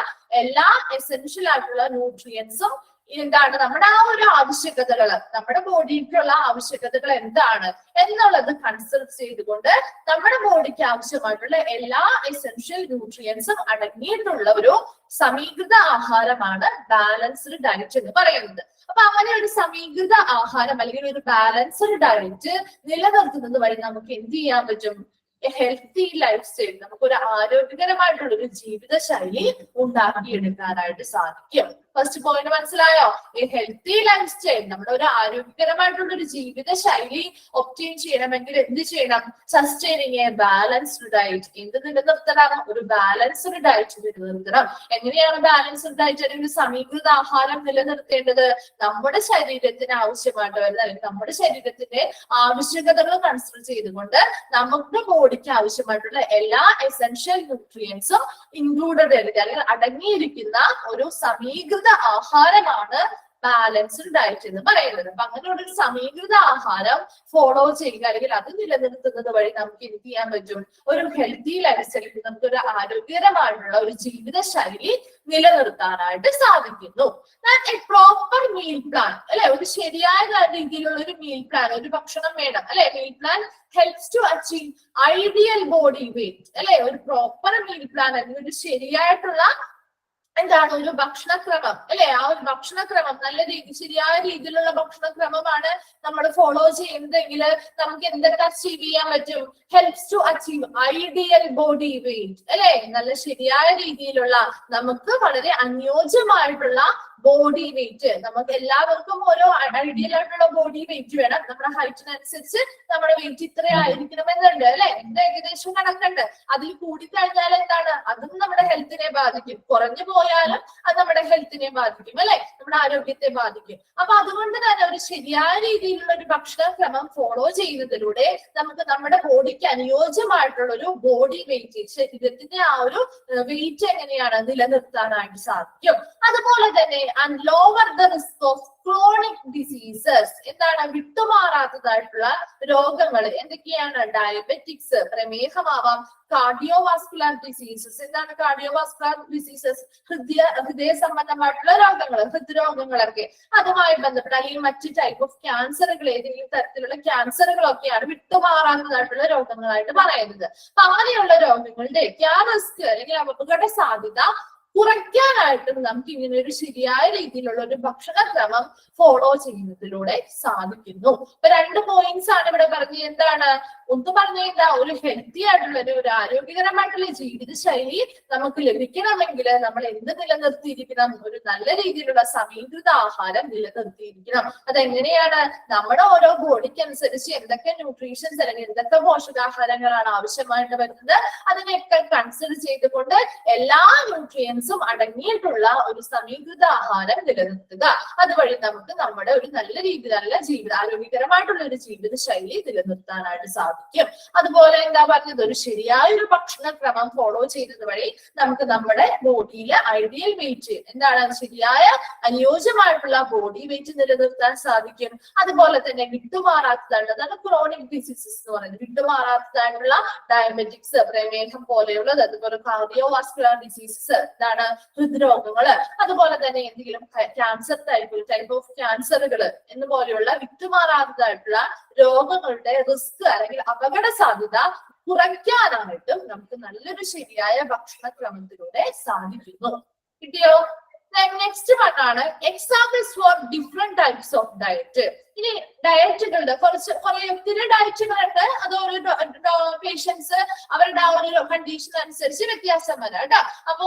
എല്ലാ എസെൻഷ്യൽ ആയിട്ടുള്ള ന്യൂട്രിയൻസും എന്താണ്, നമ്മുടെ ആ ഒരു ആവശ്യകതകൾ, നമ്മുടെ ബോഡിക്കുള്ള ആവശ്യകതകൾ എന്താണ് എന്നുള്ളത് കൺസിഡർ ചെയ്തുകൊണ്ട് നമ്മുടെ ബോഡിക്ക് ആവശ്യമായിട്ടുള്ള എല്ലാ എസെൻഷ്യൽ ന്യൂട്രിയൻസും അടങ്ങിയിട്ടുള്ള ഒരു സമീകൃത ആഹാരമാണ് ബാലൻസ്ഡ് ഡയറ്റ് എന്ന് പറയുന്നത്. അപ്പൊ അങ്ങനെ ഒരു സമീകൃത ആഹാരം അല്ലെങ്കിൽ ഒരു ബാലൻസ്ഡ് ഡയറ്റ് നിലനിർത്തുന്നത് വഴി നമുക്ക് എന്ത് ചെയ്യാൻ പറ്റും, ഹെൽത്തി ലൈഫ് സ്റ്റൈൽ, നമുക്കൊരു ആരോഗ്യകരമായിട്ടുള്ള ഒരു ജീവിത ശൈലി ഉണ്ടാക്കിയെടുക്കാനായിട്ട് സാധിക്കും. ഫസ്റ്റ് പോയിന്റ് മനസ്സിലായോ? ഈ ഹെൽത്തി ലൈഫ് സ്റ്റൈൽ, നമ്മുടെ ഒരു ആരോഗ്യകരമായിട്ടുള്ള ഒരു ജീവിത ശൈലി ഒബ്റ്റെയിൻ ചെയ്യണമെങ്കിൽ എന്ത് ചെയ്യണം, സസ്റ്റൈനിങ് എ ബാലൻസ്ഡ് ഡയറ്റ്. എന്ത് നിലനിർത്തണം, ഒരു ബാലൻസ്ഡ് ഡയറ്റ് നിലനിർത്തണം. എങ്ങനെയാണ് ബാലൻസ്ഡ് ഡയറ്റ് അല്ലെങ്കിൽ സമീകൃത ആഹാരം നിലനിർത്തേണ്ടത്? നമ്മുടെ ശരീരത്തിന് ആവശ്യമായിട്ട് വരുന്ന അല്ലെങ്കിൽ നമ്മുടെ ശരീരത്തിന്റെ ആവശ്യകതകൾ കൺസിഡർ ചെയ്തുകൊണ്ട് നമുക്ക് ബോഡിക്ക് ആവശ്യമായിട്ടുള്ള എല്ലാ എസെൻഷ്യൽ ന്യൂട്രിയൻസും ഇൻക്ലൂഡഡ് അല്ലെങ്കിൽ അടങ്ങിയിരിക്കുന്ന ഒരു സമീകൃത ആഹാരമാണ് ബാലൻസ്ഡ് ഡയറ്റ് എന്ന് പറയുന്നത്. അപ്പൊ അങ്ങനെയുള്ള ഒരു സമീകൃത ആഹാരം ഫോളോ ചെയ്യുക അല്ലെങ്കിൽ അത് നിലനിർത്തുന്നത് വഴി നമുക്ക് എന്ത് ചെയ്യാൻ പറ്റും, ഒരു ഹെൽത്തി ലൈഫ് സ്റ്റൈൽ, നമുക്കൊരു ആരോഗ്യകരമായിട്ടുള്ള ഒരു ജീവിത ശൈലി നിലനിർത്താനായിട്ട് സാധിക്കുന്നു. പ്രോപ്പർ മീൽ പ്ലാൻ അല്ലെ, ഒരു ശരിയായ രീതിയിലുള്ള ഒരു മീൽ പ്ലാൻ, ഒരു ഭക്ഷണം വേണം അല്ലെ. Meal plan helps to achieve ideal body weight അല്ലെ. ഒരു പ്രോപ്പർ മീൽ പ്ലാൻ അല്ലെങ്കിൽ ഒരു ശരിയായിട്ടുള്ള എന്താണ് ഒരു ഭക്ഷണക്രമം അല്ലെ. ആ ഒരു ഭക്ഷണക്രമം നല്ല ശരിയായ രീതിയിലുള്ള ഭക്ഷണക്രമമാണ് നമ്മൾ ഫോളോ ചെയ്യുന്നതെങ്കിൽ നമുക്ക് എന്തൊക്കെ അച്ചീവ് ചെയ്യാൻ പറ്റും, helps to achieve ideal body weight അല്ലെ. നല്ല ശരിയായ രീതിയിലുള്ള നമുക്ക് വളരെ അനുയോജ്യമായിട്ടുള്ള ബോഡി വെയിറ്റ്, നമുക്ക് എല്ലാവർക്കും ഓരോ ഐഡിയൽ ആയിട്ടുള്ള ബോഡി വെയിറ്റ് വേണം. നമ്മുടെ ഹൈറ്റിനനുസരിച്ച് നമ്മുടെ വെയിറ്റ് ഇത്ര ആയിരിക്കണമെന്നുണ്ട് അല്ലെ. എന്താ ഏകദേശം കണക്കുണ്ട്. അതിൽ കൂടിക്കഴിഞ്ഞാൽ എന്താണ്, അതും നമ്മുടെ ഹെൽത്തിനെ ബാധിക്കും. കുറഞ്ഞു പോയാലും അത് നമ്മുടെ ഹെൽത്തിനെ ബാധിക്കും അല്ലെ, നമ്മുടെ ആരോഗ്യത്തെ ബാധിക്കും. അപ്പൊ അതുകൊണ്ട് തന്നെ ഒരു ശരിയായ രീതിയിലുള്ള ഒരു ഭക്ഷണക്രമം ഫോളോ ചെയ്യുന്നതിലൂടെ നമുക്ക് നമ്മുടെ ബോഡിക്ക് അനുയോജ്യമായിട്ടുള്ള ഒരു ബോഡി വെയിറ്റ്, ശരീരത്തിന്റെ ആ ഒരു വെയിറ്റ് എങ്ങനെയാണ് നിലനിർത്താനായിട്ട് സാധിക്കും. അതുപോലെ തന്നെ and lower the risk of chronic diseases. എന്താണ് വിട്ടുമാറാത്തതായിട്ടുള്ള രോഗങ്ങൾ എന്തൊക്കെയാണ്? ഡയബറ്റിക്സ്, പ്രമേഹമാവാം, കാർഡിയോവാസ്കുലർ ഡിസീസസ്. എന്താണ് കാർഡിയോവാസ്കുലർ ഡിസീസസ്? ഹൃദയ സംബന്ധമായിട്ടുള്ള രോഗങ്ങൾ, ഹൃദ്രോഗങ്ങളൊക്കെ, അതുമായി ബന്ധപ്പെട്ട അല്ലെങ്കിൽ മറ്റു ടൈപ്പ് ഓഫ് ക്യാൻസറുകൾ, ഏതെങ്കിലും തരത്തിലുള്ള ക്യാൻസറുകളൊക്കെയാണ് വിട്ടുമാറാത്തതായിട്ടുള്ള രോഗങ്ങളായിട്ട് പറയുന്നത്. അപ്പൊ അങ്ങനെയുള്ള രോഗങ്ങളുടെ റിസ്ക് അല്ലെങ്കിൽ അപകട സാധ്യത കുറയ്ക്കാനായിട്ടും നമുക്ക് ഇങ്ങനെ ഒരു ശരിയായ രീതിയിലുള്ള ഒരു ഭക്ഷണക്രമം ഫോളോ ചെയ്യുന്നതിലൂടെ സാധിക്കുന്നു. ഇപ്പൊ 2 പോയിന്റ്സ് ആണ് ഇവിടെ പറഞ്ഞത്. എന്താണ് ഒന്ന് പറഞ്ഞാൽ, ഒരു ഹെൽത്തി ആയിട്ടുള്ള ഒരു ആരോഗ്യകരമായിട്ടുള്ള ജീവിത ശൈലി നമുക്ക് ലഭിക്കണമെങ്കിൽ നമ്മൾ എന്ത് നിലനിർത്തിയിരിക്കണം, ഒരു നല്ല രീതിയിലുള്ള സമീകൃത ആഹാരം നിലനിർത്തിയിരിക്കണം. അതെങ്ങനെയാണ്, നമ്മുടെ ഓരോ ബോഡിക്ക് അനുസരിച്ച് എന്തൊക്കെ ന്യൂട്രീഷൻസ് അല്ലെങ്കിൽ എന്തൊക്കെ പോഷകാഹാരങ്ങളാണ് ആവശ്യമായിട്ട് വരുന്നത് അതിനെയൊക്കെ കൺസിഡർ ചെയ്തുകൊണ്ട് എല്ലാ ന്യൂട്രിയൻസും അടങ്ങിയിട്ടുള്ള ഒരു സമീകൃത ആഹാരം നിലനിർത്തുക. അതുവഴി നമുക്ക് നമ്മുടെ ഒരു നല്ല ജീവിത ആരോഗ്യകരമായിട്ടുള്ള ഒരു ജീവിത ശൈലി നിലനിർത്താനായിട്ട് സാധിക്കും. അതുപോലെ എന്താ പറഞ്ഞത്, ഒരു ശരിയായ ഒരു ഭക്ഷണക്രമം ഫോളോ ചെയ്യുന്നത് വഴി നമുക്ക് നമ്മുടെ ബോഡിയിലെ ഐഡിയൽ വെയിറ്റ് എന്താണ്, ശരിയായ അനുയോജ്യമായിട്ടുള്ള ബോഡി വെയിറ്റ് നിലനിർത്താൻ സാധിക്കും. അതുപോലെ തന്നെ വിട്ടുമാറാത്തതാണ് ക്രോണിക് ഡിസീസസ് എന്ന് പറയുന്നത്. വിട്ടുമാറാത്തതായിട്ടുള്ള ഡയബറ്റിക്സ്, പ്രമേഹം പോലെയുള്ളത്, അതുപോലെ കാർഡിയോവാസ്കുലർ ഡിസീസസ്, എന്താണ് ഹൃദ്രോഗങ്ങള്, അതുപോലെ തന്നെ എന്തെങ്കിലും ക്യാൻസർ ടൈപ്പ് ഓഫ് ക്യാൻസറുകൾ എന്ന് പോലെയുള്ള വിട്ടുമാറാത്തതായിട്ടുള്ള രോഗങ്ങളുടെ റിസ്ക് അല്ലെങ്കിൽ അപകട സാധ്യത കുറയ്ക്കാനായിട്ടും നമുക്ക് നല്ലൊരു ശരിയായ ഭക്ഷണക്രമത്തിലൂടെ സാധിക്കുന്നു. കിട്ടിയോ? നെക്സ്റ്റ് വണ്ണാണ് examples for different types of diet. ഇനി ഡയറ്റുകളുടെ ഒത്തിരി ഡയറ്റുകളുണ്ട്. അത് ഓരോ പേഷ്യൻസ് അവരുടെ ആ ഒരു കണ്ടീഷൻ അനുസരിച്ച് വ്യത്യാസം വരാം കേട്ടോ. അപ്പൊ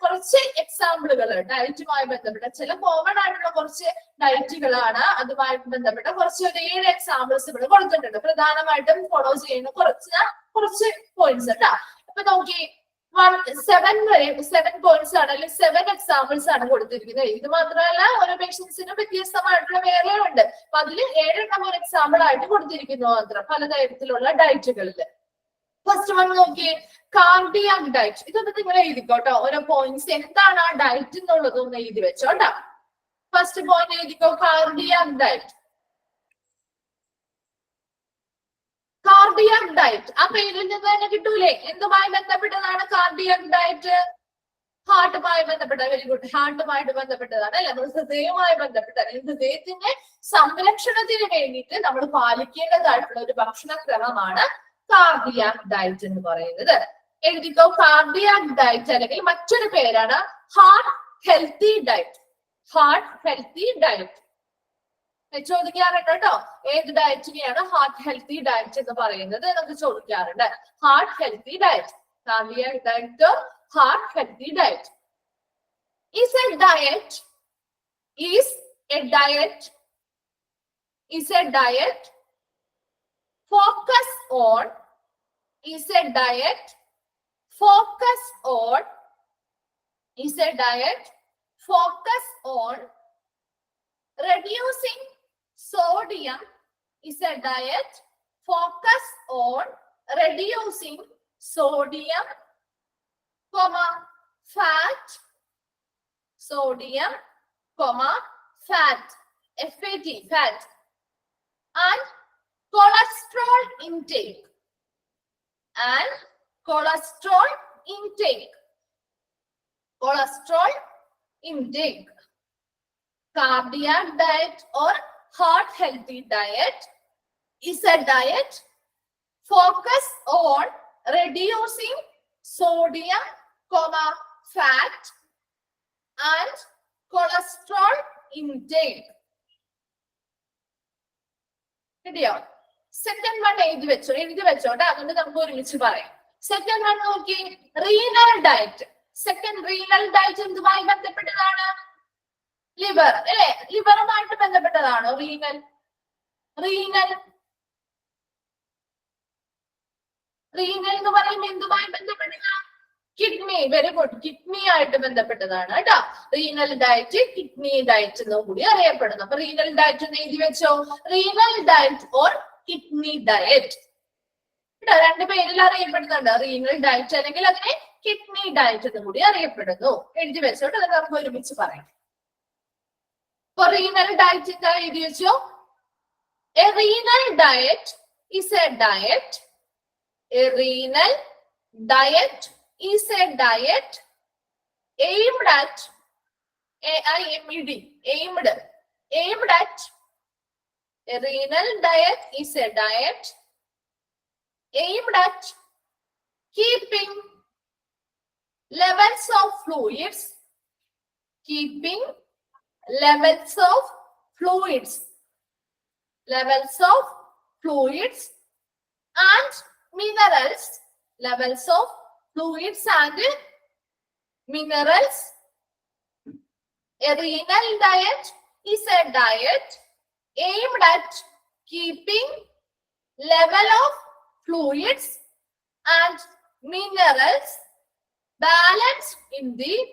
കുറച്ച് എക്സാമ്പിളുകൾ ഡയറ്റുമായി ബന്ധപ്പെട്ട ചില കോമൺ ആയിട്ടുള്ള കുറച്ച് ഡയറ്റുകളാണ്. അതുമായി ബന്ധപ്പെട്ട കുറച്ച് 7 എക്സാമ്പിൾസ് ഇവിടെ കൊടുത്തിട്ടുണ്ട്. പ്രധാനമായിട്ടും ഫോളോ ചെയ്യുന്ന കുറച്ച് പോയിന്റ്സ് കേട്ടോ. ഇപ്പൊ നോക്കി, 7 പോയിന്റ്സ് ആണ്, അല്ലെങ്കിൽ 7 എക്സാമ്പിൾസ് ആണ് കൊടുത്തിരിക്കുന്നത്. ഇത് മാത്രമല്ല ഓരോ പേഷ്യൻസിനും വ്യത്യസ്തമായിട്ടുള്ള വേറെ ഉണ്ട്. അപ്പൊ അതിൽ 7 എണ്ണം ഒരു എക്സാമ്പിൾ ആയിട്ട് കൊടുത്തിരിക്കുന്നു മാത്രം പലതരത്തിലുള്ള ഡയറ്റുകളിൽ. ഫസ്റ്റ് വൺ നോക്കിയേ, കാർഡിയാക് ഡയറ്റ്. ഇതൊന്ന് നിങ്ങൾ എഴുതിക്കോട്ടോ, ഓരോ പോയിന്റ്സ് എന്താണ് ആ ഡയറ്റ് എന്നുള്ളത് ഒന്ന് എഴുതി വെച്ചോട്ടോ. ഫസ്റ്റ് പോയിന്റ് എഴുതിക്കോ, കാർഡിയാക് ഡയറ്റ്. കാർഡിയാക് ഡയറ്റ് ആ പേരിൽ നിന്ന് തന്നെ കിട്ടൂലേ? എന്തുമായി ബന്ധപ്പെട്ടതാണ് കാർഡിയാക് ഡയറ്റ്? ഹാർട്ടുമായി ബന്ധപ്പെട്ട, വെരി ഗുഡ്, ഹാർട്ടുമായിട്ട് ബന്ധപ്പെട്ടതാണ് അല്ലെ, നമ്മൾ ഹൃദയവുമായി ബന്ധപ്പെട്ടതാണ്. ഹൃദയത്തിന്റെ സംരക്ഷണത്തിന് വേണ്ടിയിട്ട് നമ്മൾ പാലിക്കേണ്ടതായിട്ടുള്ള ഒരു ഭക്ഷണക്രമമാണ് കാർഡിയാക് ഡയറ്റ് എന്ന് പറയുന്നത്. എഴുതിക്കോ, കാർഡിയാക് ഡയറ്റ് അല്ലെങ്കിൽ മറ്റൊരു പേരാണ് heart healthy diet. Heart healthy diet ചോദിക്കാറുണ്ട് കേട്ടോ, ഏത് ഡയറ്റിനെയാണ് ഹാർട്ട് ഹെൽത്തി ഡയറ്റ് എന്ന് പറയുന്നത് എന്നൊക്കെ ചോദിക്കാറുണ്ട്. Heart healthy diet, cardiac diet, heart healthy diet. Is a diet focus on reducing sodium, is a diet focus on reducing sodium, fat, sodium, fat, FAT, fat, and cholesterol intake, cholesterol intake. Cardiac diet or heart healthy diet is a diet focus on reducing sodium, fat, and cholesterol intake. കിട്ടിയോ? Second one എഴുതി വെച്ചോട്ടെ, അതുകൊണ്ട് നമുക്ക് ഒരുമിച്ച് പറയാം. Second one നോക്കി, renal diet. Second renal diet എന്തുമായി ബന്ധപ്പെട്ടതാണ്? ലിവർ അല്ലെ, ലിവറുമായിട്ട് ബന്ധപ്പെട്ടതാണോ റീനൽ? റീനൽ എന്ന് പറയുമ്പോൾ എന്തുമായി ബന്ധപ്പെട്ടതാണ്? കിഡ്നി, വെരി ഗുഡ്, കിഡ്നി ആയിട്ട് ബന്ധപ്പെട്ടതാണ് കേട്ടോ. റീനൽ ഡയറ്റ് കിഡ്നി ഡയറ്റ് എന്നും കൂടി അറിയപ്പെടുന്നു. അപ്പൊ റീനൽ ഡയറ്റ് എന്ന് എഴുതി വെച്ചോ, renal diet or kidney diet. രണ്ട് പേരിൽ അറിയപ്പെടുന്നുണ്ട്, റീനൽ ഡയറ്റ് അല്ലെങ്കിൽ അതിനെ കിഡ്നി ഡയറ്റ് എന്നും കൂടി അറിയപ്പെടുന്നു. എഴുതി വെച്ചോട്ട് അത് നമുക്ക് ഒരുമിച്ച് പറയാം. അപ്പൊ റീനൽ ഡയറ്റ് എന്താ എഴുതി വെച്ചോ? A renal diet is a diet. A renal diet is a diet aimed at aimed at. A renal diet is a diet aimed at keeping levels of fluids, and minerals, A renal diet is a diet aimed at keeping level of fluids and minerals balanced in the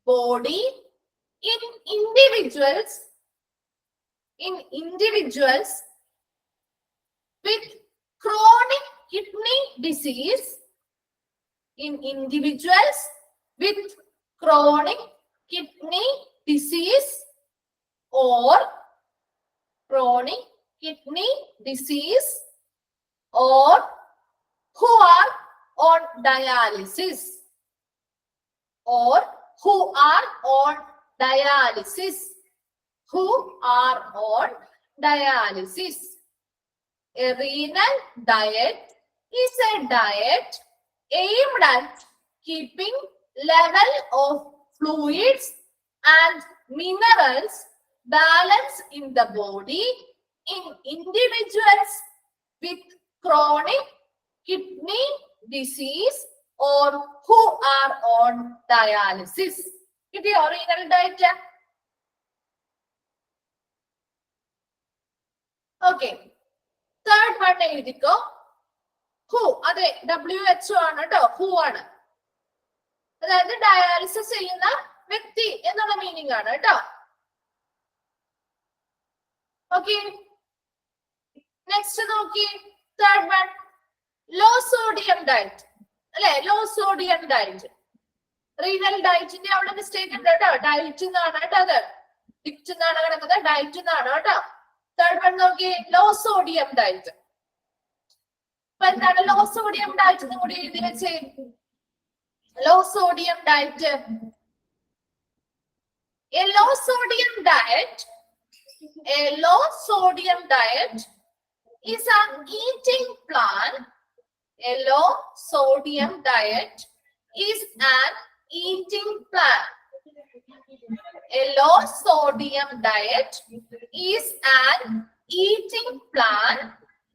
body in individuals, with chronic kidney disease, or who are on dialysis, A renal diet is a diet aimed at keeping level of fluids and minerals balanced in the body in individuals with chronic kidney disease or who are on dialysis. ഇത് renal diet. Okay, third one എഴുതിക്കോ. Who, അതെ WHO ആണ് കേട്ടോ, who ആണ്. അതായത് dialysis ചെയ്യുന്ന വ്യക്തി എന്നുള്ള മീനിങ് ആണ് കേട്ടോ. ഓക്കെ, നെക്സ്റ്റ് നോക്കി, third one low sodium diet അല്ലെ, ലോ സോഡിയം ഡയറ്റ്. റീനൽ ഡയറ്റിന്റെ അവിടെ മിസ്റ്റേക്ക് ഉണ്ട് കേട്ടോ, ഡയറ്റ് എന്നാണ് കേട്ടോ, അത് ഡിക്റ്റ് എന്നാണ് കിടക്കുന്നത്, ഡയറ്റ് എന്നാണ് കേട്ടോ. തേർഡ് വൺ നോക്കി, ലോ സോഡിയം ഡയറ്റ്. അപ്പൊ എന്താണ് ലോ സോഡിയം ഡയറ്റ് എന്ന് കൂടി എഴുതി വെച്ചേ. Low sodium diet, a low sodium diet, a low sodium diet is an eating plan. A low sodium diet is an eating plan. A low sodium diet is an eating plan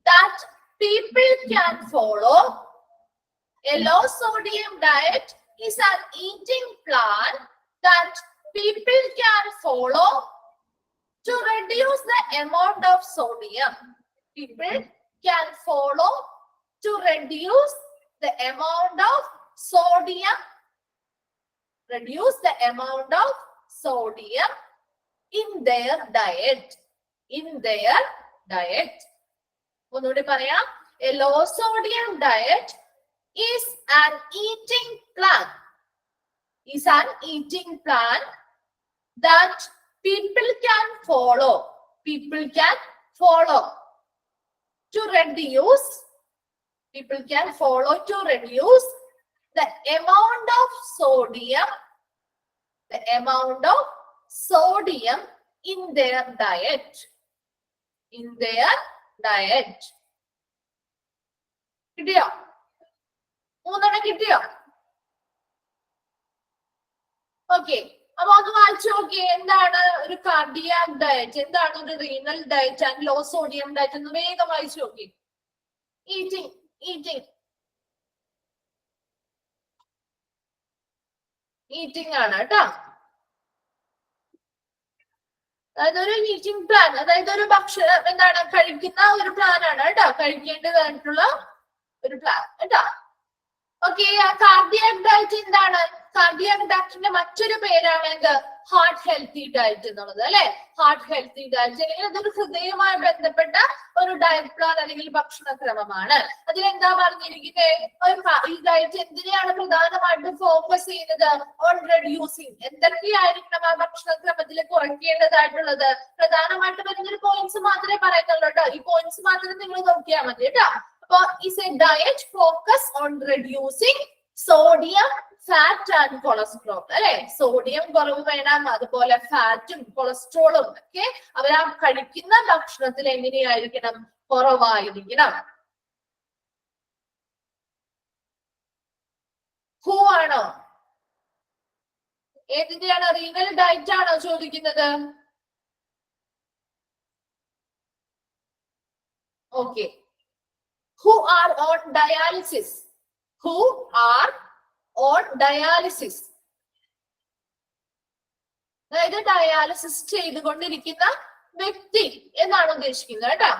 that people can follow. A low sodium diet is an eating plan that people can follow to reduce the amount of sodium. People can follow to reduce the amount of sodium. Reduce the amount of sodium in their diet. In their diet. ഒന്നുകൂടി പറയാം. A low sodium diet is an eating plan. Is an eating plan that people can follow. People can follow to reduce. People can follow to reduce the amount of sodium. The amount of sodium in their diet. In their diet. കിട്ടിയോ? മൂന്നെണ്ണം കിട്ടിയോ? Okay, അപ്പൊ ഒന്ന് വായിച്ചു നോക്കിയേ. എന്താണ് ഒരു cardiac diet, എന്താണ് ഒരു renal diet and low sodium diet എന്ന് വേഗം വായിച്ചു നോക്കി. ഈറ്റിംഗ്, ഈറ്റിംഗ്, ഈറ്റിംഗ് ആണ് കേട്ടോ. അതായത് ഒരു ഈറ്റിംഗ് പ്ലാൻ, അതായത് ഒരു ഭക്ഷണം എന്താണ് കഴിക്കുന്ന ഒരു പ്ലാൻ ആണ് കേട്ടോ, കഴിക്കേണ്ടതായിട്ടുള്ള ഒരു പ്ലാൻ കേട്ടോ. ഓക്കെ, ആ കാർഡിയാക് ഡയറ്റ് എന്താണ്? കാർഡിയാക് ഡയറ്റിന്റെ മറ്റൊരു പേരാണ് എന്ത്? ഹാർട്ട് ഹെൽത്തി ഡയറ്റ് എന്നുള്ളത് അല്ലെ. ഹാർട്ട് ഹെൽത്തി ഡയറ്റ് അല്ലെങ്കിൽ അതൊരു ഹൃദയവുമായി ബന്ധപ്പെട്ട ഒരു ഡയറ്റ് പ്ലാൻ അല്ലെങ്കിൽ ഭക്ഷണക്രമമാണ്. അതിലെന്താ പറഞ്ഞിരിക്കുന്നത്? ഈ ഡയറ്റ് എന്തിനെയാണ് പ്രധാനമായിട്ടും ഫോക്കസ് ചെയ്യുന്നത്? On reducing. എന്തൊക്കെയായിരിക്കണം ആ ഭക്ഷണക്രമത്തിൽ കുറയ്ക്കേണ്ടതായിട്ടുള്ളത്? പ്രധാനമായിട്ട് വരുന്നൊരു പോയിന്റ്സ് മാത്രമേ പറയുന്നുള്ളൂ കേട്ടോ. ഈ പോയിന്റ്സ് മാത്രം നിങ്ങൾ നോക്കിയാൽ മതി കേട്ടോ. അപ്പൊ is a diet focus on reducing sodium, fat and cholesterol അല്ലെ. സോഡിയം കുറവ് വേണം, അതുപോലെ ഫാറ്റും കൊളസ്ട്രോളും ഒക്കെ അവരാ കഴിക്കുന്ന ഭക്ഷണത്തിൽ എങ്ങനെയായിരിക്കണം? കുറവായിരിക്കണം. ഹൂ ആണോ? ഏതിന്റെയാണ്? റീനൽ ഡയറ്റ് ആണോ ചോദിക്കുന്നത്? Okay, who are on dialysis? Who are on dialysis? അതായത് ഡയാലിസിസ് ചെയ്തുകൊണ്ടിരിക്കുന്ന വ്യക്തി എന്നാണ് ഉദ്ദേശിക്കുന്നത് കേട്ടോ.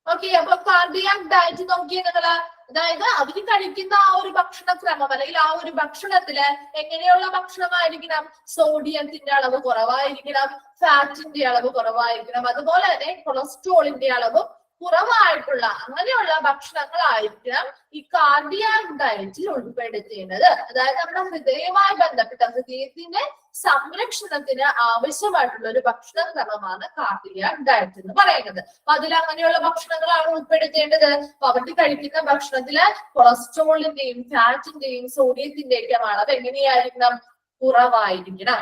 ഓക്കെ, അപ്പൊ കാർഡിയാക് ഡയറ്റ് നോക്കിയേ നിങ്ങള്. അതായത് അവര് കഴിക്കുന്ന ആ ഒരു ഭക്ഷണക്രമം അല്ലെങ്കിൽ ആ ഒരു ഭക്ഷണത്തില് എങ്ങനെയുള്ള ഭക്ഷണമായിരിക്കണം? സോഡിയത്തിന്റെ അളവ് കുറവായിരിക്കണം, ഫാറ്റിന്റെ അളവ് കുറവായിരിക്കണം, അതുപോലെ തന്നെ കൊളസ്ട്രോളിന്റെ അളവ് കുറവായിട്ടുള്ള അങ്ങനെയുള്ള ഭക്ഷണങ്ങളായിരിക്കണം ഈ കാർഡിയാക് ഡയറ്റിൽ ഉൾപ്പെടുത്തേണ്ടത്. അതായത് നമ്മുടെ ഹൃദയവുമായി ബന്ധപ്പെട്ട ഹൃദയത്തിന്റെ സംരക്ഷണത്തിന് ആവശ്യമായിട്ടുള്ള ഒരു ഭക്ഷണക്രമമാണ് കാർഡിയാക് ഡയറ്റ് എന്ന് പറയുന്നത്. അപ്പൊ അതിൽ അങ്ങനെയുള്ള ഭക്ഷണങ്ങളാണ് ഉൾപ്പെടുത്തേണ്ടത്. അപ്പൊ അവർക്ക് കഴിക്കുന്ന ഭക്ഷണത്തില് കൊളസ്ട്രോളിന്റെയും ഫാറ്റിന്റെയും സോഡിയത്തിന്റെയും ഒക്കെ അളവ് എങ്ങനെയായിരിക്കണം? കുറവായിരിക്കണം.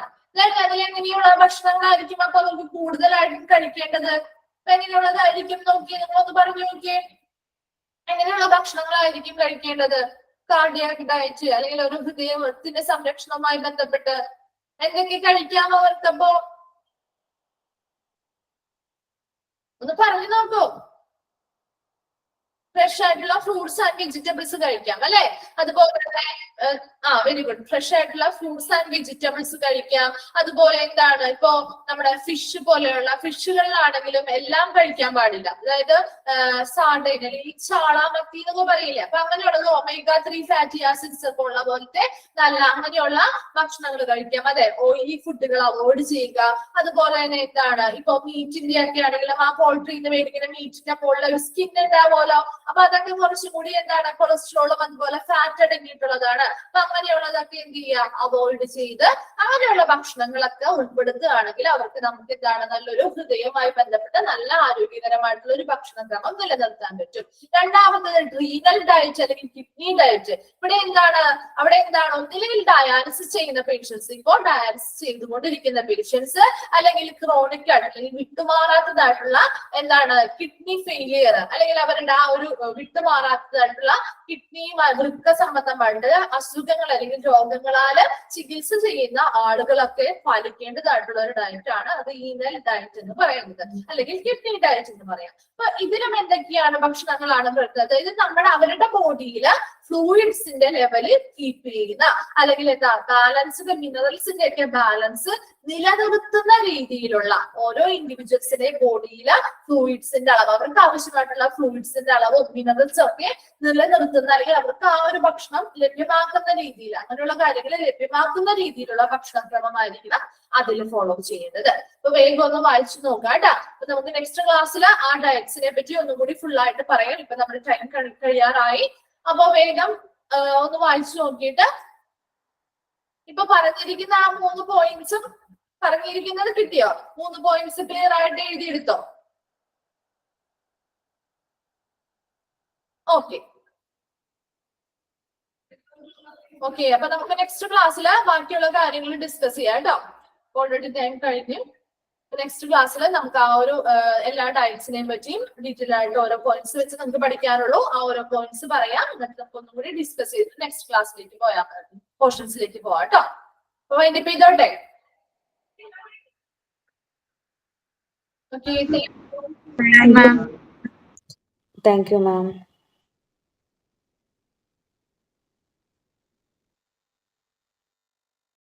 അതിലെങ്ങനെയുള്ള ഭക്ഷണങ്ങളായിരിക്കും അപ്പൊ നമുക്ക് കൂടുതലായിട്ടും കഴിക്കേണ്ടത്? എങ്ങനെയുള്ളതായിരിക്കും നോക്കി നിങ്ങളൊന്ന് പറഞ്ഞു നോക്കിയേ. എങ്ങനെയുള്ള ഭക്ഷണങ്ങളായിരിക്കും കഴിക്കേണ്ടത്? കാർഡിയാക് ഡയറ്റ് അല്ലെങ്കിൽ ഒരു ഹൃദയത്തിന്റെ സംരക്ഷണവുമായി ബന്ധപ്പെട്ട് എന്തൊക്കെ കഴിക്കാം അവർക്കപ്പോ? ഒന്ന് പറഞ്ഞു നോക്കൂ. ഫ്രഷ് ആയിട്ടുള്ള ഫ്രൂട്ട്സ് ആൻഡ് വെജിറ്റബിൾസ് കഴിക്കാം അല്ലെ. അതുപോലെ തന്നെ വെരി ഗുഡ്, ഫ്രഷ് ആയിട്ടുള്ള ഫ്രൂട്ട്സ് ആൻഡ് വെജിറ്റബിൾസ് കഴിക്കാം. അതുപോലെ എന്താണ്, ഇപ്പോ നമ്മുടെ ഫിഷ് പോലെയുള്ള ഫിഷുകളിലാണെങ്കിലും എല്ലാം കഴിക്കാൻ പാടില്ല. അതായത് സാർഡൈൻ അല്ലെങ്കിൽ ചാളാമത്തി എന്നൊക്കെ പറയില്ലേ, അപ്പൊ അങ്ങനെയുള്ളത് omega-3 ഫാറ്റി ആസിഡ്സ് ഒക്കെ ഉള്ള പോലത്തെ നല്ല അങ്ങനെയുള്ള ഭക്ഷണങ്ങൾ കഴിക്കാം. അതെ, ഓയിലി ഫുഡുകൾ അവോയ്ഡ് ചെയ്യുക. അതുപോലെ തന്നെ എന്താണ്, ഇപ്പൊ മീറ്റിന്റെ ഒക്കെ ആണെങ്കിലും ആ പോൾട്രിന്ന് മേടിക്കുന്ന മീറ്റിന്റെ മുകളിൽ ഒരു സ്കിൻ ഉണ്ടാവുമല്ലോ, അപ്പൊ അതൊക്കെ കുറച്ചും കൂടി എന്താണ് കൊളസ്ട്രോളും അതുപോലെ ഫാറ്റ് അടങ്ങിയിട്ടുള്ളതാണ്. അപ്പൊ അങ്ങനെയുള്ളതൊക്കെ എന്ത് ചെയ്യുക, അവോയ്ഡ് ചെയ്ത് അങ്ങനെയുള്ള ഭക്ഷണങ്ങളൊക്കെ ഉൾപ്പെടുത്തുകയാണെങ്കിൽ അവർക്ക് നമുക്ക് എന്താണ് നല്ലൊരു ഹൃദയവുമായി ബന്ധപ്പെട്ട നല്ല ആരോഗ്യകരമായിട്ടുള്ള ഒരു ഭക്ഷണക്രമം നിലനിർത്താൻ പറ്റും. രണ്ടാമത്തത് റീനൽ ഡയറ്റ് അല്ലെങ്കിൽ കിഡ്നി ഡയറ്റ്. ഇവിടെ എന്താണ്, അവിടെ എന്താണ് ഒന്നില്ലെങ്കിൽ ഡയാലിസിസ് ചെയ്യുന്ന പേഷ്യൻസ്, ഇപ്പോൾ ഡയാലിസിസ് ചെയ്തുകൊണ്ടിരിക്കുന്ന പേഷ്യൻസ്, അല്ലെങ്കിൽ ക്രോണിക് ആയിട്ട് അല്ലെങ്കിൽ വിട്ടുമാറാത്തതായിട്ടുള്ള എന്താണ് കിഡ്നി ഫെയിലിയർ, അല്ലെങ്കിൽ അവരുടെ ആ ഒരു വിട്ടുമാറാത്തതായിട്ടുള്ള കിഡ്നി വൃക്ക സംബന്ധമായിട്ട് അസുഖങ്ങൾ അല്ലെങ്കിൽ രോഗങ്ങളാല് ചികിത്സ ചെയ്യുന്ന ആളുകളൊക്കെ പാലിക്കേണ്ടതായിട്ടുള്ള ഒരു ഡയറ്റ് ആണ് അത് റീനൽ ഡയറ്റ് എന്ന് പറയുന്നത്, അല്ലെങ്കിൽ കിഡ്നി ഡയറ്റ് എന്ന് പറയാം. അപ്പൊ ഇതിലും എന്തൊക്കെയാണ് ഭക്ഷണങ്ങളാണ് വരുന്നത്, അതായത് നമ്മുടെ അവരുടെ ബോഡിയില് ഫ്ലൂയിഡ്സിന്റെ ലെവല് കീപ്പ് ചെയ്യുന്ന, അല്ലെങ്കിൽ എന്താ ബാലൻസ്, മിനറൽസിന്റെ ഒക്കെ ബാലൻസ് നിലനിർത്തുന്ന രീതിയിലുള്ള ഓരോ ഇൻഡിവിജ്വൽസിന്റെ ബോഡിയില് ഫ്ലൂയിഡ്സിന്റെ അളവ്, അവർക്ക് ആവശ്യമായിട്ടുള്ള ഫ്ലൂയിഡ്സിന്റെ അളവും മിനറൽസും ഒക്കെ നിലനിർത്തുന്ന, അല്ലെങ്കിൽ അവർക്ക് ആ ഒരു ഭക്ഷണം ലഭ്യമാക്കുന്ന രീതിയിൽ, അങ്ങനെയുള്ള കാര്യങ്ങൾ ലഭ്യമാക്കുന്ന രീതിയിലുള്ള ഭക്ഷണക്രമമായിരിക്കണം അതിൽ ഫോളോ ചെയ്യുന്നത്. അപ്പൊ വേഗം ഒന്ന് വായിച്ചു നോക്കാം കേട്ടോ. അപ്പൊ നമുക്ക് നെക്സ്റ്റ് ക്ലാസ്സിൽ ആ ഡയറ്റ്സിനെ പറ്റി ഒന്നും കൂടി ഫുൾ ആയിട്ട് പറയാം. ഇപ്പൊ നമ്മുടെ ടൈം കഴിയാറായി. അപ്പൊ വേഗം ഒന്ന് വായിച്ചു നോക്കിയിട്ട് ഇപ്പൊ പറഞ്ഞിരിക്കുന്ന ആ 3 പോയിന്റ്സും പറഞ്ഞിരിക്കുന്നത് കിട്ടിയോ? 3 പോയിന്റ്സ് ക്ലിയർ ആയിട്ട് എഴുതിയെടുത്തോ? ഓക്കെ ഓക്കെ, അപ്പൊ നമുക്ക് നെക്സ്റ്റ് ക്ലാസ്സിൽ ബാക്കിയുള്ള കാര്യങ്ങൾ ഡിസ്കസ് ചെയ്യാം കേട്ടോ. ഓൾറെഡി ടൈം കഴിഞ്ഞു. നെക്സ്റ്റ് ക്ലാസ്സിൽ നമുക്ക് ആ ഒരു എല്ലാ ഡയറ്റ്സിനെയും പറ്റിയും ഡീറ്റെയിൽ ആയിട്ട് ഓരോ പോയിന്റ്സ് വെച്ച് നമുക്ക് പഠിക്കാനുള്ളൂ. ആ ഓരോ പോയിന്റ്സ് പറയാം, എന്നിട്ട് നമുക്ക് ഒന്നും കൂടി ഡിസ്കസ് ചെയ്ത് നെക്സ്റ്റ് ക്ലാസ്സിലേക്ക് പോയാൽ പോർഷൻസിലേക്ക് പോവാം കേട്ടോ. അപ്പൊ അതിന്റെ ചെയ്തോട്ടെ. Okay, Thank you, ma'am.